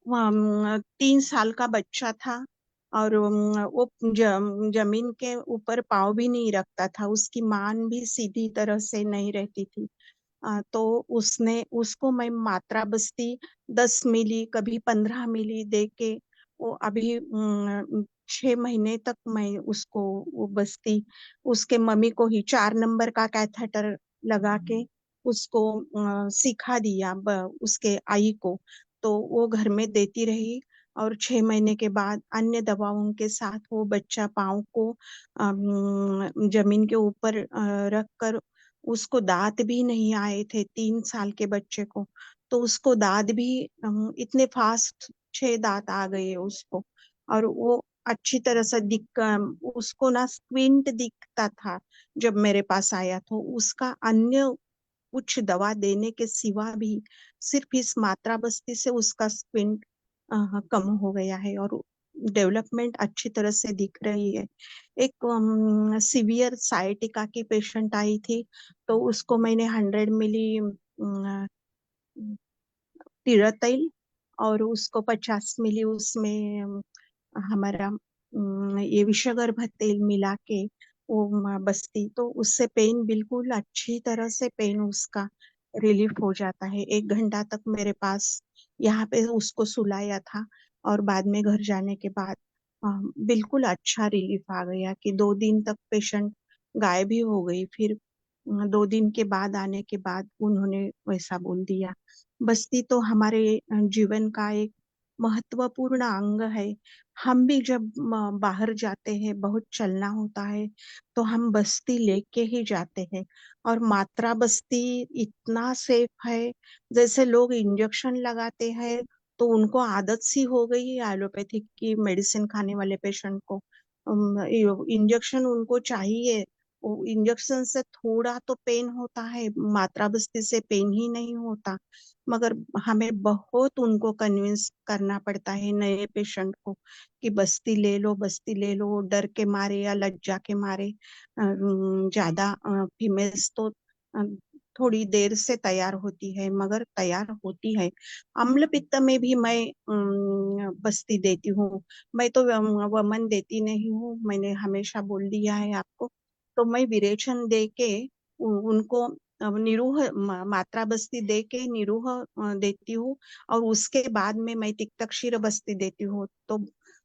3 साल का बच्चा था, और वो जमीन के ऊपर पाँव भी नहीं रखता था, उसकी मान भी सीधी तरह से नहीं रहती थी। तो उसने उसको मैं मात्रा बस्ती 10 मिली कभी 15 मिली दे के, वो अभी 6 महीने तक मैं उसको वो बस्ती, उसके मम्मी को ही 4 नंबर का कैथेटर लगा के उसको सिखा दिया, उसके आई को। तो वो घर में देती रही, और 6 महीने के बाद अन्य दवाओं के साथ वो बच्चा पाँव को जमीन के ऊपर रख कर, उसको दांत भी नहीं आए थे 3 साल के बच्चे को, तो उसको दांत भी इतने फास्ट 6 दांत आ गए उसको। और वो अच्छी तरह से उसको ना स्क्विंट दिखता था जब मेरे पास आया, तो उसका अन्य कुछ दवा देने के सिवा भी सिर्फ इस मात्रा बस्ती से उसका स्क्विंट कम हो गया है, और डेवलपमेंट अच्छी तरह से दिख रही है। एक सीवियर साइटिका की पेशेंट आई थी, तो उसको मैंने 100 मिली तिराताइल और उसको 50 मिली उसमें हमारा ये विषगर्भ तेल मिला के वो बस्ती, तो उससे पेन बिल्कुल अच्छी तरह से पेन उसका रिलीफ हो जाता है। 1 घंटा तक मेरे पास यहाँ पे उसको सुलाया था, और बाद में घर जाने के बाद बिल्कुल अच्छा रिलीफ आ गया कि 2 दिन तक पेशेंट गायब ही हो गई। फिर 2 दिन के बाद आने के बाद उन्होंने वैसा बोल दिया। बस्ती तो हमारे जीवन का एक महत्वपूर्ण अंग है। हम भी जब बाहर जाते हैं, बहुत चलना होता है, तो हम बस्ती लेके ही जाते हैं। और मात्रा बस्ती इतना सेफ है, जैसे लोग इंजेक्शन लगाते हैं तो उनको आदत सी हो गई है एलोपैथिक की मेडिसिन खाने वाले पेशेंट को, इंजेक्शन उनको चाहिए। वो इंजेक्शन से थोड़ा तो पेन होता है, मात्रा बस्ती से पेन ही नहीं होता। मगर हमें बहुत उनको कन्विंस करना पड़ता है नए पेशेंट को कि बस्ती ले लो, बस्ती ले लो, डर के मारे या लज्जा के मारे। ज्यादा फीमेल्स तो अ, थोड़ी देर से तैयार होती है, मगर तैयार होती है। अम्ल पित्त में भी मैं बस्ती देती हूँ। मैं तो वमन देती नहीं हूँ, मैंने हमेशा बोल दिया है आपको। तो मैं विरेचन दे के उनको निरूह मात्रा बस्ती दे के निरूह देती हूँ, और उसके बाद में मैं तिक्तक्षीर बस्ती देती हूँ। तो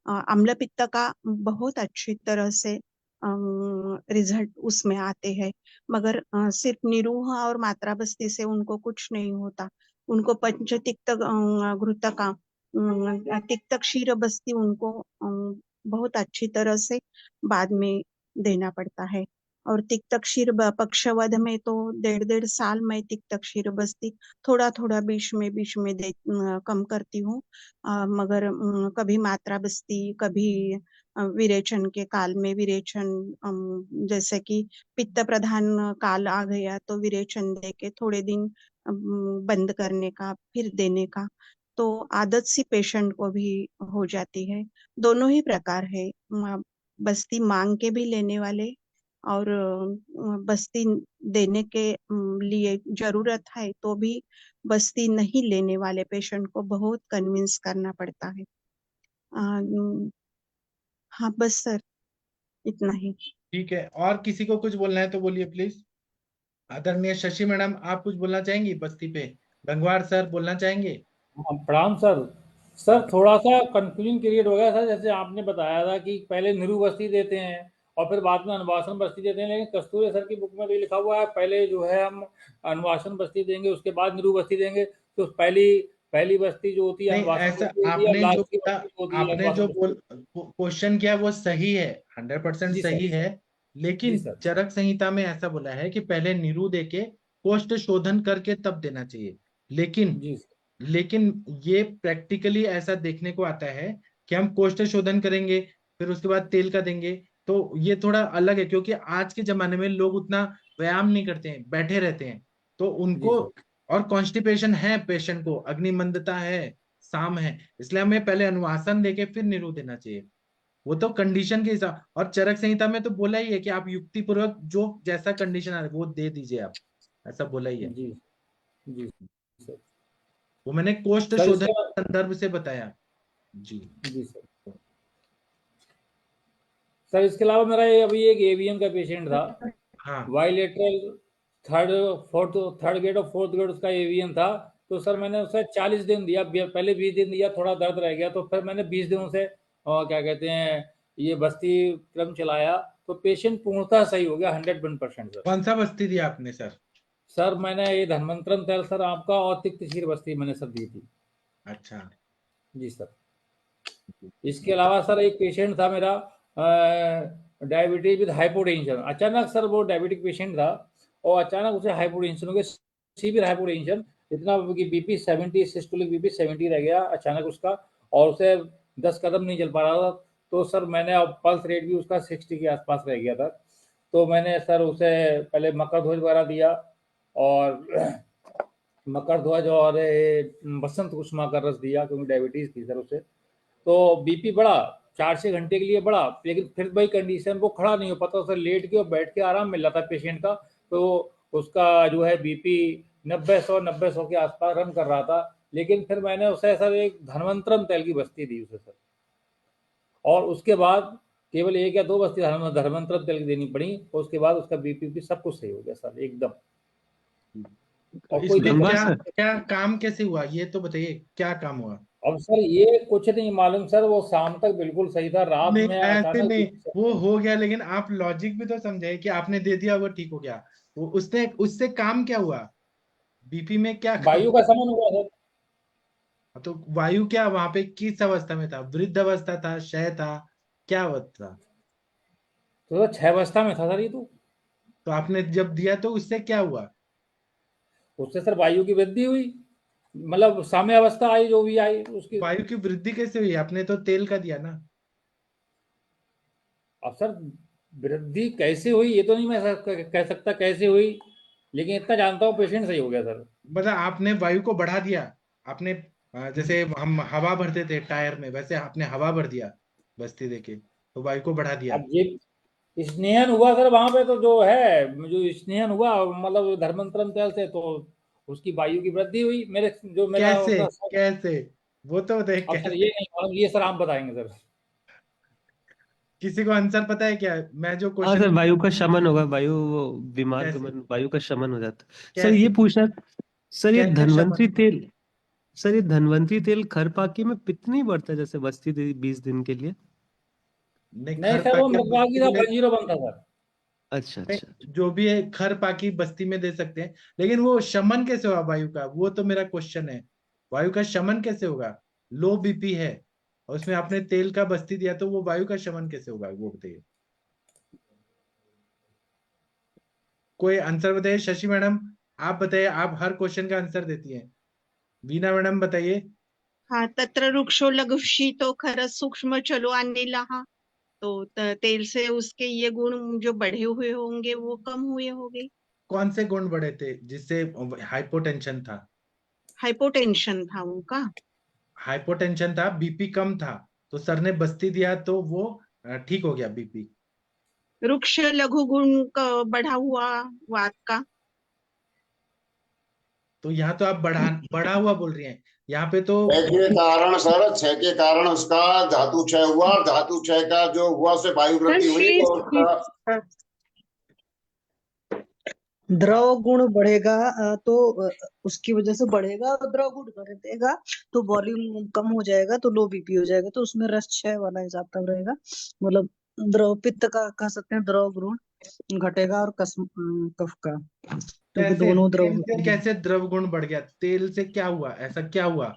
अम्ल पित्त का बहुत अच्छी तरह से रिजल्ट उसमें आते हैं। मगर सिर्फ निरूह और मात्रा बस्ती से उनको कुछ नहीं होता। उनको पंच तिक्त घृत का तिक्त क्षीर बस्ती उनको बहुत अच्छी तरह से बाद में देना पड़ता है। और तिक्तक्षीर पक्षवध में तो 1.5 साल मैं तिक्तक्षीर बस्ती थोड़ा थोड़ा बीच में कम करती हूँ। मगर कभी मात्रा बस्ती, कभी विरेचन के काल में विरेचन, जैसे कि पित्त प्रधान काल आ गया तो विरेचन देके थोड़े दिन बंद करने का, फिर देने का, तो आदत सी पेशेंट को भी हो जाती है। दोनों ही प्रकार है, बस्ती मांग के भी लेने वाले और बस्ती देने के लिए जरूरत है तो भी बस्ती नहीं लेने वाले पेशेंट को बहुत कन्विंस करना पड़ता है। हाँ बस सर, इतना ही। ठीक है, और किसी को कुछ बोलना है तो बोलिए प्लीज। आदरणीय शशि मैडम, आप कुछ बोलना चाहेंगी बस्ती पे? गंगवार सर बोलना चाहेंगे? हाँ, प्रणाम सर। सर थोड़ा सा कंफ्यूजन क्रिएट हो गया सर, जैसे आपने बताया था कि पहले निरू बस्ती देते हैं और फिर बाद में अनुवासन बस्ती देते हैं, लेकिन कस्तूरी सर की बुक में तो लिखा हुआ है पहले जो है हम अनुवासन बस्ती देंगे उसके बाद निरू बस्ती देंगे। तो पहली बस्ती जो होती है नहीं, अनुवासन ऐसा बस्ती होती है, आपने जो लास्ट की बोला, बस्ती जो होती है आपने जो अनुवासन बस्ती होती क्वेश्चन किया वो सही है, 100% है। जी सही सर। है। जी लेकिन सर। चरक संहिता में ऐसा बोला है कि पहले निरू दे के कोष्ठ शोधन करके तब देना चाहिए। लेकिन जी सर। लेकिन ये प्रैक्टिकली ऐसा देखने को आता है कि हम कोष्ठ शोधन करेंगे फिर उसके बाद तेल का देंगे, तो ये थोड़ा अलग है, क्योंकि आज के जमाने में लोग उतना व्यायाम नहीं करते हैं, बैठे रहते हैं, तो जी उनको सर। और कॉन्स्टिपेशन है, पेशेंट को अग्निमंदता है, साम है, इसलिए हमें पहले अनुवासन देके फिर निरू देना चाहिए। वो तो कंडीशन के हिसाब, और चरक संहिता में तो बोला ही है कि आप युक्ति पूर्वक जो जैसा कंडीशन आ रहा है वो दे दीजिए आप, ऐसा बोला ही है। जी जी सर। वो मैंने कोष्ठ सर शोधन इसके के संदर्भ से बताया जी। जी सर। सर इसके अलावा मेरा ये अभी एक एवीएम का पेशेंट था, हाँ बाइलेटरल थर्ड थर्ड ग्रेड और फोर्थ ग्रेड उसका एवीएम था। तो सर मैंने उसे 40 दिन दिया, पहले 20 दिन दिया, थोड़ा दर्द रह गया, तो फिर मैंने 20 दिनों से क्या कहते हैं ये बस्ती क्रम चलाया, तो पेशेंट पूर्णतः सही हो गया 101% सर। कौन सा बस्ती दिया आपने सर? सर मैंने ये धनवंतरम तेल सर आपका और तिक्तशीर बस्ती मैंने सर दी थी। अच्छा। जी सर। इसके अलावा सर एक पेशेंट था मेरा डायबिटीज विद हाइपोटेंशन, अचानक सर वो डायबिटिक पेशेंट था और अचानक उसे हाइपोटेंशन हो गया, सीवियर हाइपोटेंशन, इतना कि बीपी 70, सिस्टोलिक बीपी 70 रह गया अचानक उसका, और उसे 10 कदम नहीं चल पा रहा था। तो सर मैंने पल्स रेट भी उसका 60 के आसपास रह गया था, तो मैंने सर उसे पहले मकर ध्वज वगैरह दिया और मकर ध्वज और बसंत कुसुमा का रस दिया, क्योंकि डायबिटीज थी सर उसे। तो बीपी बढ़ा 4-6 घंटे के लिए बढ़ा, लेकिन फिर वही कंडीशन, वो खड़ा नहीं हो पाता, उसे लेट के और बैठ के आराम मिल रहा था पेशेंट का, तो उसका जो है बीपी 90-100 के आसपास रन कर रहा था। लेकिन फिर मैंने उसे सर एक धनवंतरम तेल की बस्ती दी उसे सर, और उसके बाद केवल 1 या 2 बस्ती धनवंतरम तेल की देनी पड़ी, और उसके बाद उसका बीपी सब कुछ सही हो गया सर एकदम। और कोई इसमें दिक्कत क्या नहीं। क्या काम कैसे हुआ ये तो बताइए, क्या काम हुआ? अब सर ये कुछ नहीं मालूम सर, वो शाम तक बिल्कुल सही था, रात नहीं में ऐसे अचानक नहीं, वो हो गया, लेकिन आप लॉजिक भी तो समझे कि आपने दे दिया वो ठीक हो गया, वो उसने उससे काम क्या हुआ? बीपी में क्या काम? वायु का समन हुआ सर। तो वायु क्या वहां पे किस अवस्था में था? वृद्ध अवस्था था, क्षय था, क्या अवस्था? तो 6 अवस्था में था सर ये तो आपने जब दिया तो उससे क्या हुआ? उससे सर वायु की वृद्धि हुई, मतलब साम्य अवस्था आई जो भी आई उसकी। वायु की वृद्धि कैसे हुई? आपने तो तेल का दिया ना। अब सर वृद्धि कैसे हुई ये तो नहीं मैं कह सकता कैसे हुई, लेकिन इतना जानता हूँ पेशेंट सही हो गया सर। मतलब आपने वायु को बढ़ा दिया, आपने जैसे हम हवा भरते थे टायर में, वैसे आपने हवा भर दिया बस्ती देके, तो वायु को बढ़ा दिया। अब ये स्नेहन हुआ सर वहां पे, तो जो है जो स्नेहन हुआ मतलब धर्मांतरम तेल से, तो उसकी वायु की वृद्धि हुई, मेरे जो मेरा कैसे? होता। कैसे? वो तो बताइए अब सर ये कैसे। नहीं मालूम, ये सर आप बताएंगे सर। किसी को आंसर पता है क्या? मैं जो हाँ सर, क्वेश्चन वायु का शमन होगा, वायु वो बीमार का कैसे? वायु का शमन हो जाता है। सर कैसे? ये पूछना, सर ये कैसे धन्वंतरी शमन? तेल, सर ये धन्वंतरी तेल खरपाकी में पित्त नहीं बढ़ता जैसे बस्ती 20 दिन के लिए? नहीं, नहीं खर सर वो पाकी आप मृतभागी बस्ती था, में दे, 101 था सर। अच्छा नहीं, अच्छा अच्छा। जो भी है खर पाकी बस्ती में दे सकते हैं, लेकिन वो शमन कैसे होगा वायु का, वो तो मेरा क्वेश्चन है। वायु का शमन कैसे होगा? लो बीपी है और उसमें आपने तेल का बस्ती दिया, तो वो वायु का शमन कैसे होगा वो बताइए। कोई आंसर बताइए। शशि मैडम आप बताइए, आप हर क्वेश्चन का आंसर देती हैं। वीना मैडम बताइए। हाँ, तत्र वृक्षो लघुशीतो खर सूक्ष्म चलो अनिलः। तो तेल से उसके ये गुण जो बढ़े हुए होंगे वो कम हुए होंगे। कौन से गुण बढ़े थे जिससे हाइपोटेंशन था? हाइपोटेंशन था उनका। हाइपोटेंशन था, बीपी कम था, तो सर ने बस्ती दिया तो वो ठीक हो गया बीपी। वृक्ष लघु गुण का बढ़ा हुआ वात का। तो यहाँ तो आप बढ़ा हुआ बोल रही हैं, यहाँ पे तो क्षय के कारण सर, क्षय के कारण उसका धातु क्षय हुआ, और धातु क्षय का जो हुआ उससे वायु वृद्धि हुई, तो उसका द्रव गुण बढ़ेगा तो उसकी वजह से बढ़ेगा, और द्रव गुण घटेगा तो वॉल्यूम कम हो जाएगा, तो लो बीपी हो जाएगा, तो उसमें रस क्षय वाला हिसाब तब रहेगा। मतलब द्रव पित्त का कह सकते हैं, द्रव गुण घटेगा, और कफ का, क्योंकि कैसे दोनों द्रव तेल होते से हैं। कैसे द्रव गुण बढ़ गया? तेल से क्या हुआ, ऐसा क्या हुआ?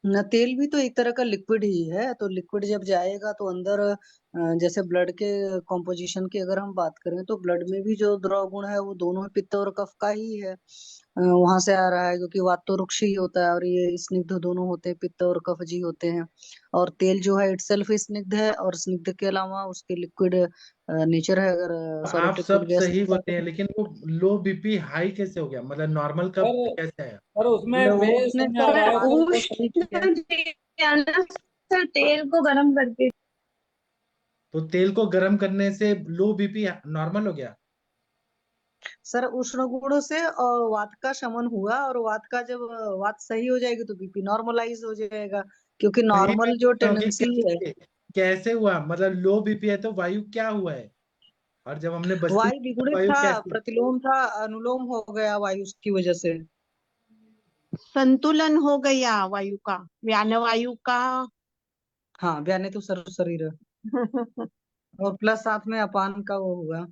न तेल भी तो एक तरह का लिक्विड ही है, तो लिक्विड जब जाएगा तो अंदर जैसे ब्लड के कॉम्पोजिशन की अगर हम बात करें, तो ब्लड में भी जो द्रव गुण है वो दोनों पित्त और कफ का ही है। वहां से आ रहा है, क्योंकि वात तो वृक्ष ही होता है, और ये स्निग्ध दोनों होते हैं, पित्त और कफजी होते हैं। और तेल जो है इटसेल्फ स्निग्ध है, और स्निग्ध के अलावा उसके लिक्विड नेचर है, अगर आप सॉलिड लिक्विड सब गैस। सही बोलते हैं, लेकिन वो लो बीपी हाई कैसे हो गया? मतलब नॉर्मल कब सर कैसे आया? सर उसमें मेरे उसने समझ में आ सर रहा है सर, वो सही किया। उष्ण दिया ना सर, तेल को गर्म करके। तो तेल को गर्म करने से लो बीपी नॉर्मल हो गया? सर उष्ण गुणों से वात का शमन हुआ, और वात का जब वात सही हो जाएगी तो बीपी नॉर्मलाइज हो जाएगा, क्योंकि वही मैं नॉर्मल जो पूछ रहा हूँ कि टेंडेंसी है। कैसे कैसे हुआ? मतलब लो बीपी है तो वायु क्या हुआ है? और जब हमने बस्ती वायु की तो विगुणित वायु था, कैसी? प्रतिलोम था, अनुलोम हो गया वायु की वजह से। संतुलन हो गया वायु का, व्यान वायु का। हाँ, व्याने तो सर्व शरीर है। और प्लस साथ में अपान का वो हुआ।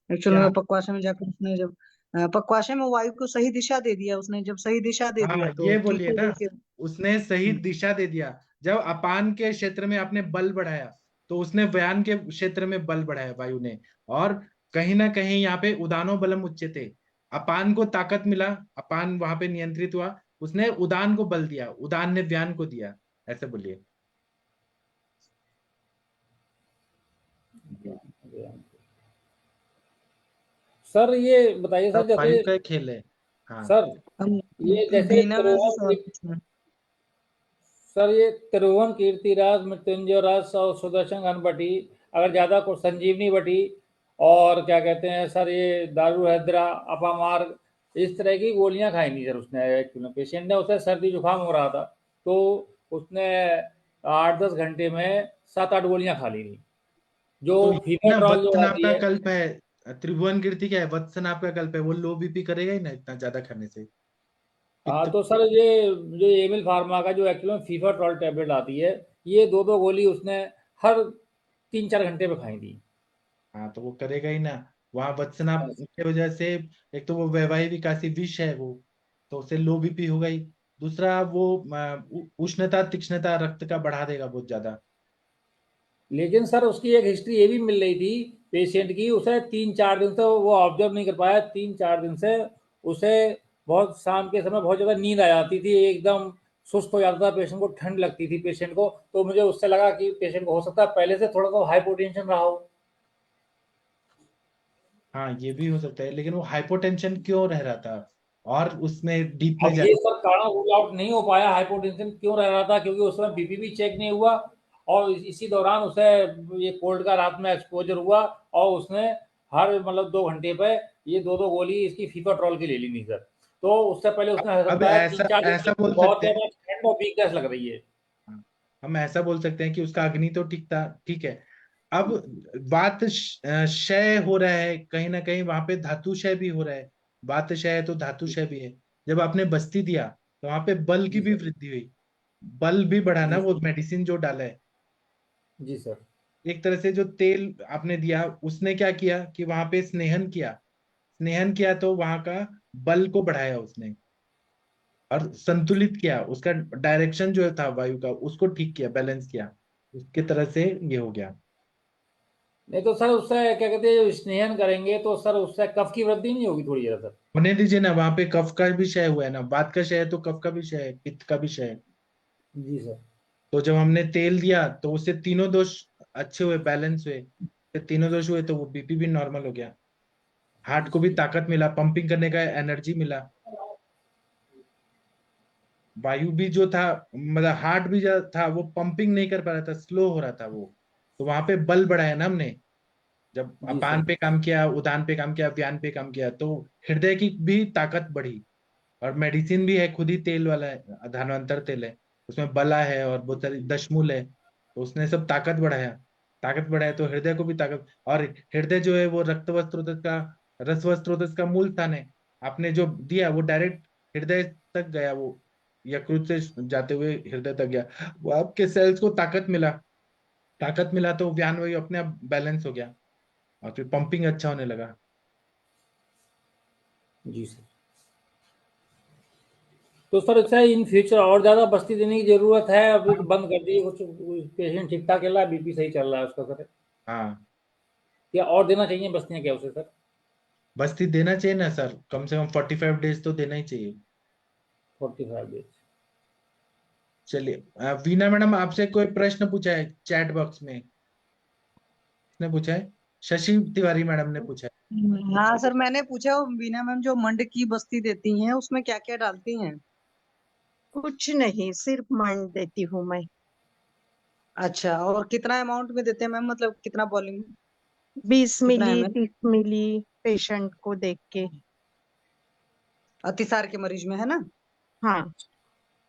एक्चुअल क्या? में पक्वाशय में जाकर उसने जब पक्वाशय में वायु को सही दिशा दे दिया, उसने जब सही दिशा दे दिया हाँ तो ये ठीक बोलिए हो ना, गई फिर। उसने सही दिशा दे दिया। जब अपान के क्षेत्र में आपने बल बढ़ाया, तो उसने व्यान के क्षेत्र में बल बढ़ाया वायु ने। और कहीं ना कहीं यहाँ पे उदानो बलम उच्यते, अपान को ताकत मिला, अपान वहां पे नियंत्रित हुआ, उसने उदान को बल दिया, उदान ने व्यान को दिया। ऐसे बोलिए। सर ये बताइए सर, सब जैसे वायु का खेल है। हाँ। सर हम ये जैसे वीना मैम से सवाल पूछना। सर ये त्रिभुवन कीर्तिराज, मृत्युंजय राज और सुदर्शन गणपति, अगर ज्यादा को संजीवनी बटी, और क्या कहते हैं सर, ये दारू हैदरा, अपामार्ग, इस तरह की गोलियां खाई नहीं सर उसने। एक्चुअली पेशेंट ने, उसे सर्दी जुकाम हो रहा था, तो उसने 8-10 घंटे में 7-8 गोलियां खा ली थी, जो तो ना फीनाट्रॉल जो वत्स नाप आती का है। कल्प है, त्रिभुवन कीर्ति क्या है? वत्स नाप का कल्प है, वो लो बीपी करेगा ही ना इतना ज्यादा खाने से। हाँ पित्त। तो सर ये जो एमिल फार्मा का जो एक्चुअल में फीवर ट्रॉल टैबलेट आती है, ये 2-2 गोली उसने हर 3-4 घंटे में खाई थी। हाँ तो वो करेगा ही ना। वहां वत्सनाप की वजह से एक तो वो वैवाही विकासी विष है वो, तो उससे लो बीपी होगा ही। दूसरा वो उष्णता तीक्ष्णता रक्त का बढ़ा देगा बहुत ज्यादा। लेकिन सर उसकी एक हिस्ट्री ये भी मिल रही थी पेशेंट की, उसे 3-4 दिन से वो ऑब्जर्व नहीं कर पाया, 3-4 दिन से उसे बहुत शाम के समय बहुत ज़्यादा नींद आ जाती थी, एकदम सुस्त हो जाता था पेशेंट को, ठंड लगती थी पेशेंट को। तो मुझे उससे लगा कि पेशेंट को हो सकता है पहले से थोड़ा सा हाइपोटेंशन रहा हो। हाँ ये भी हो सकता है, लेकिन वो हाइपोटेंशन क्यों रह रहा था? और उसमें डीप में अब जा। ये सब कारण रूल आउट नहीं हो पाया हाइपोटेंशन क्यों रह रहा था, क्योंकि उस समय बीपी भी चेक नहीं हुआ, और इसी दौरान उसे ये कोल्ड का रात में एक्सपोजर हुआ, और उसने हर मतलब 2 घंटे पे ये 2-2 गोली इसकी फीफाट्रॉल की ले ली नहीं सर। तो उससे पहले उसने अब बताया ऐसा 3-4 दिन ऐसा से बोल बहुत सकते हैं। ज्यादा ठंड और वीकनेस लग रही है। हाँ, हम ऐसा बोल सकते हैं कि उसका अग्नि तो ठीक था, ठीक है। अब बात क्षय हो रहा है, कहीं ना कहीं वहां पे धातु क्षय भी हो रहा है। बात क्षय है तो धातु क्षय भी है। जब आपने बस्ती दिया तो वहां पे बल की जी भी सर। वृद्धि हुई, बल भी बढ़ा ना जी वो मेडिसिन जो डाला है। जी सर। एक तरह से जो तेल आपने दिया उसने क्या किया कि वहां पे स्नेहन किया, स्नेहन किया तो वहां का बल को बढ़ाया उसने, और संतुलित किया, उसका डायरेक्शन जो था वायु का उसको ठीक किया, बैलेंस किया, उसके तरह से ये हो गया। नहीं तो सर उससे क्या कहते हैं, स्नेहन करेंगे तो सर उससे कफ की वृद्धि नहीं होगी थोड़ी ज्यादा सर? होने दीजिए ना, वहां पे कफ का भी क्षय हुआ है ना, वात का क्षय है तो कफ का भी क्षय है, पित्त का भी क्षय है। जी सर। तो जब हमने तेल दिया तो उससे तीनों दोष अच्छे हुए, बैलेंस हुए, फिर तीनों दोष हुए तो वो बीपी भी नॉर्मल हो गया, हार्ट को भी ताकत मिला, पंपिंग करने का एनर्जी मिला, वायु भी जो था, मतलब हार्ट भी जो था वो पंपिंग नहीं कर पा रहा था, स्लो हो रहा था वो, तो वहां पे बल बढ़ाया ना हमने। जब जी अपान सर। पे काम किया, उदान पे काम किया, व्यान पे काम किया, तो हृदय की भी ताकत बढ़ी। और मेडिसिन भी है, खुद ही तेल वाला है, धन्वंतर तेल है, उसमें बला है और बहुत सारी दशमूल है, तो उसने सब ताकत बढ़ाया, ताकत बढ़ाया तो हृदय को भी ताकत। और हृदय जो है वो रक्त वस्त्रोदक का, रस वस्त्रोदक का मूल स्थान है। आपने जो दिया वो डायरेक्ट हृदय तक गया, वो यकृत से जाते हुए हृदय तक गया, वो आपके सेल्स को ताकत मिला, ताकत मिला तो व्यान वायु अपने आप बैलेंस हो गया, और फिर पंपिंग अच्छा होने लगा। जी सर। तो सर अच्छा इन फ्यूचर और ज्यादा बस्ती देने की जरूरत है? अभी तो बंद कर दी, कुछ पेशेंट ठीक ठाक चल रहा है, बीपी सही चल रहा है उसका सर, हाँ, या और देना चाहिए बस्तियां क्या उसे सर? बस्ती देना चाहिए ना सर, कम से कम 45 डेज तो देना ही चाहिए। 45 डेज। चलिए, वीना मैडम आपसे कोई प्रश्न पूछा है चैट बॉक्स में? किसने पूछा है? शशि तिवारी मैडम ने पूछा है। हाँ सर, मैंने पूछा वो बीना मैम जो मंड की बस्ती देती हैं उसमें क्या क्या डालती हैं? कुछ नहीं, सिर्फ मंड देती हूँ मैं। अच्छा, और कितना अमाउंट में देते हैं मैम, मतलब कितना वॉल्यूम, 20 कितना मिली, ml? 30 मिली, पेशेंट को देख के। अतिसार के मरीज में है ना? हाँ,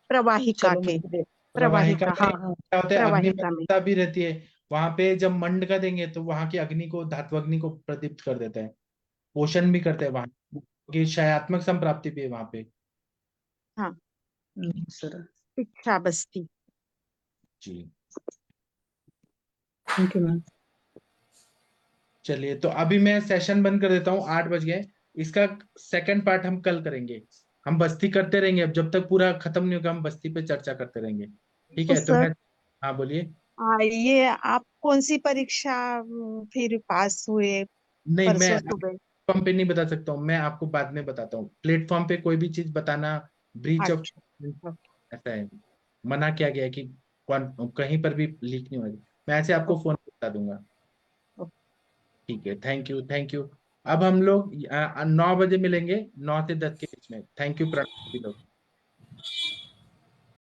प्रवाहिका चलो के, मैं देख। प्रवाहिका प्रवाहिका, में हाँ, क्या होता है, प्रवाहिका में। अग्निमयता भी रहती है वहां पे। जब मंड का देंगे तो वहां की अग्नि को, धातु अग्नि को प्रदीप्त कर देता है, पोषण भी करते हैं वहां की, शयात्मक संप्राप्ति भी है वहां पे। हाँ, सर। शिक्षा बस्ती। जी, थैंक यू मैम। चलिए तो अभी मैं सेशन बंद कर देता हूँ, 8 बज गए। इसका सेकंड पार्ट हम कल करेंगे। हम बस्ती करते रहेंगे, अब जब तक पूरा खत्म नहीं होगा हम बस्ती पे चर्चा करते रहेंगे, ठीक तो है? तो सर, मैं, हाँ बोलिए। ये आप कौन सी परीक्षा फिर पास हुए नहीं, मैं परसों सुबह? प्लेटफॉर्म पे नहीं बता सकता हूँ, मैं आपको बाद में बताता हूँ। प्लेटफॉर्म पे कोई भी चीज बताना ब्रीच ऑफ, अच्छा, ओके, ऐसा है, मना किया गया है कि कहीं पर भी लीक नहीं होगी। मैं ऐसे आपको ओके, फोन पे बता दूंगा। ओके। ठीक है, थैंक यू, थैंक यू। अब हम लोग 9 बजे मिलेंगे, 9 से 10 के बीच में। थैंक यू प्रणव, सभी लोग।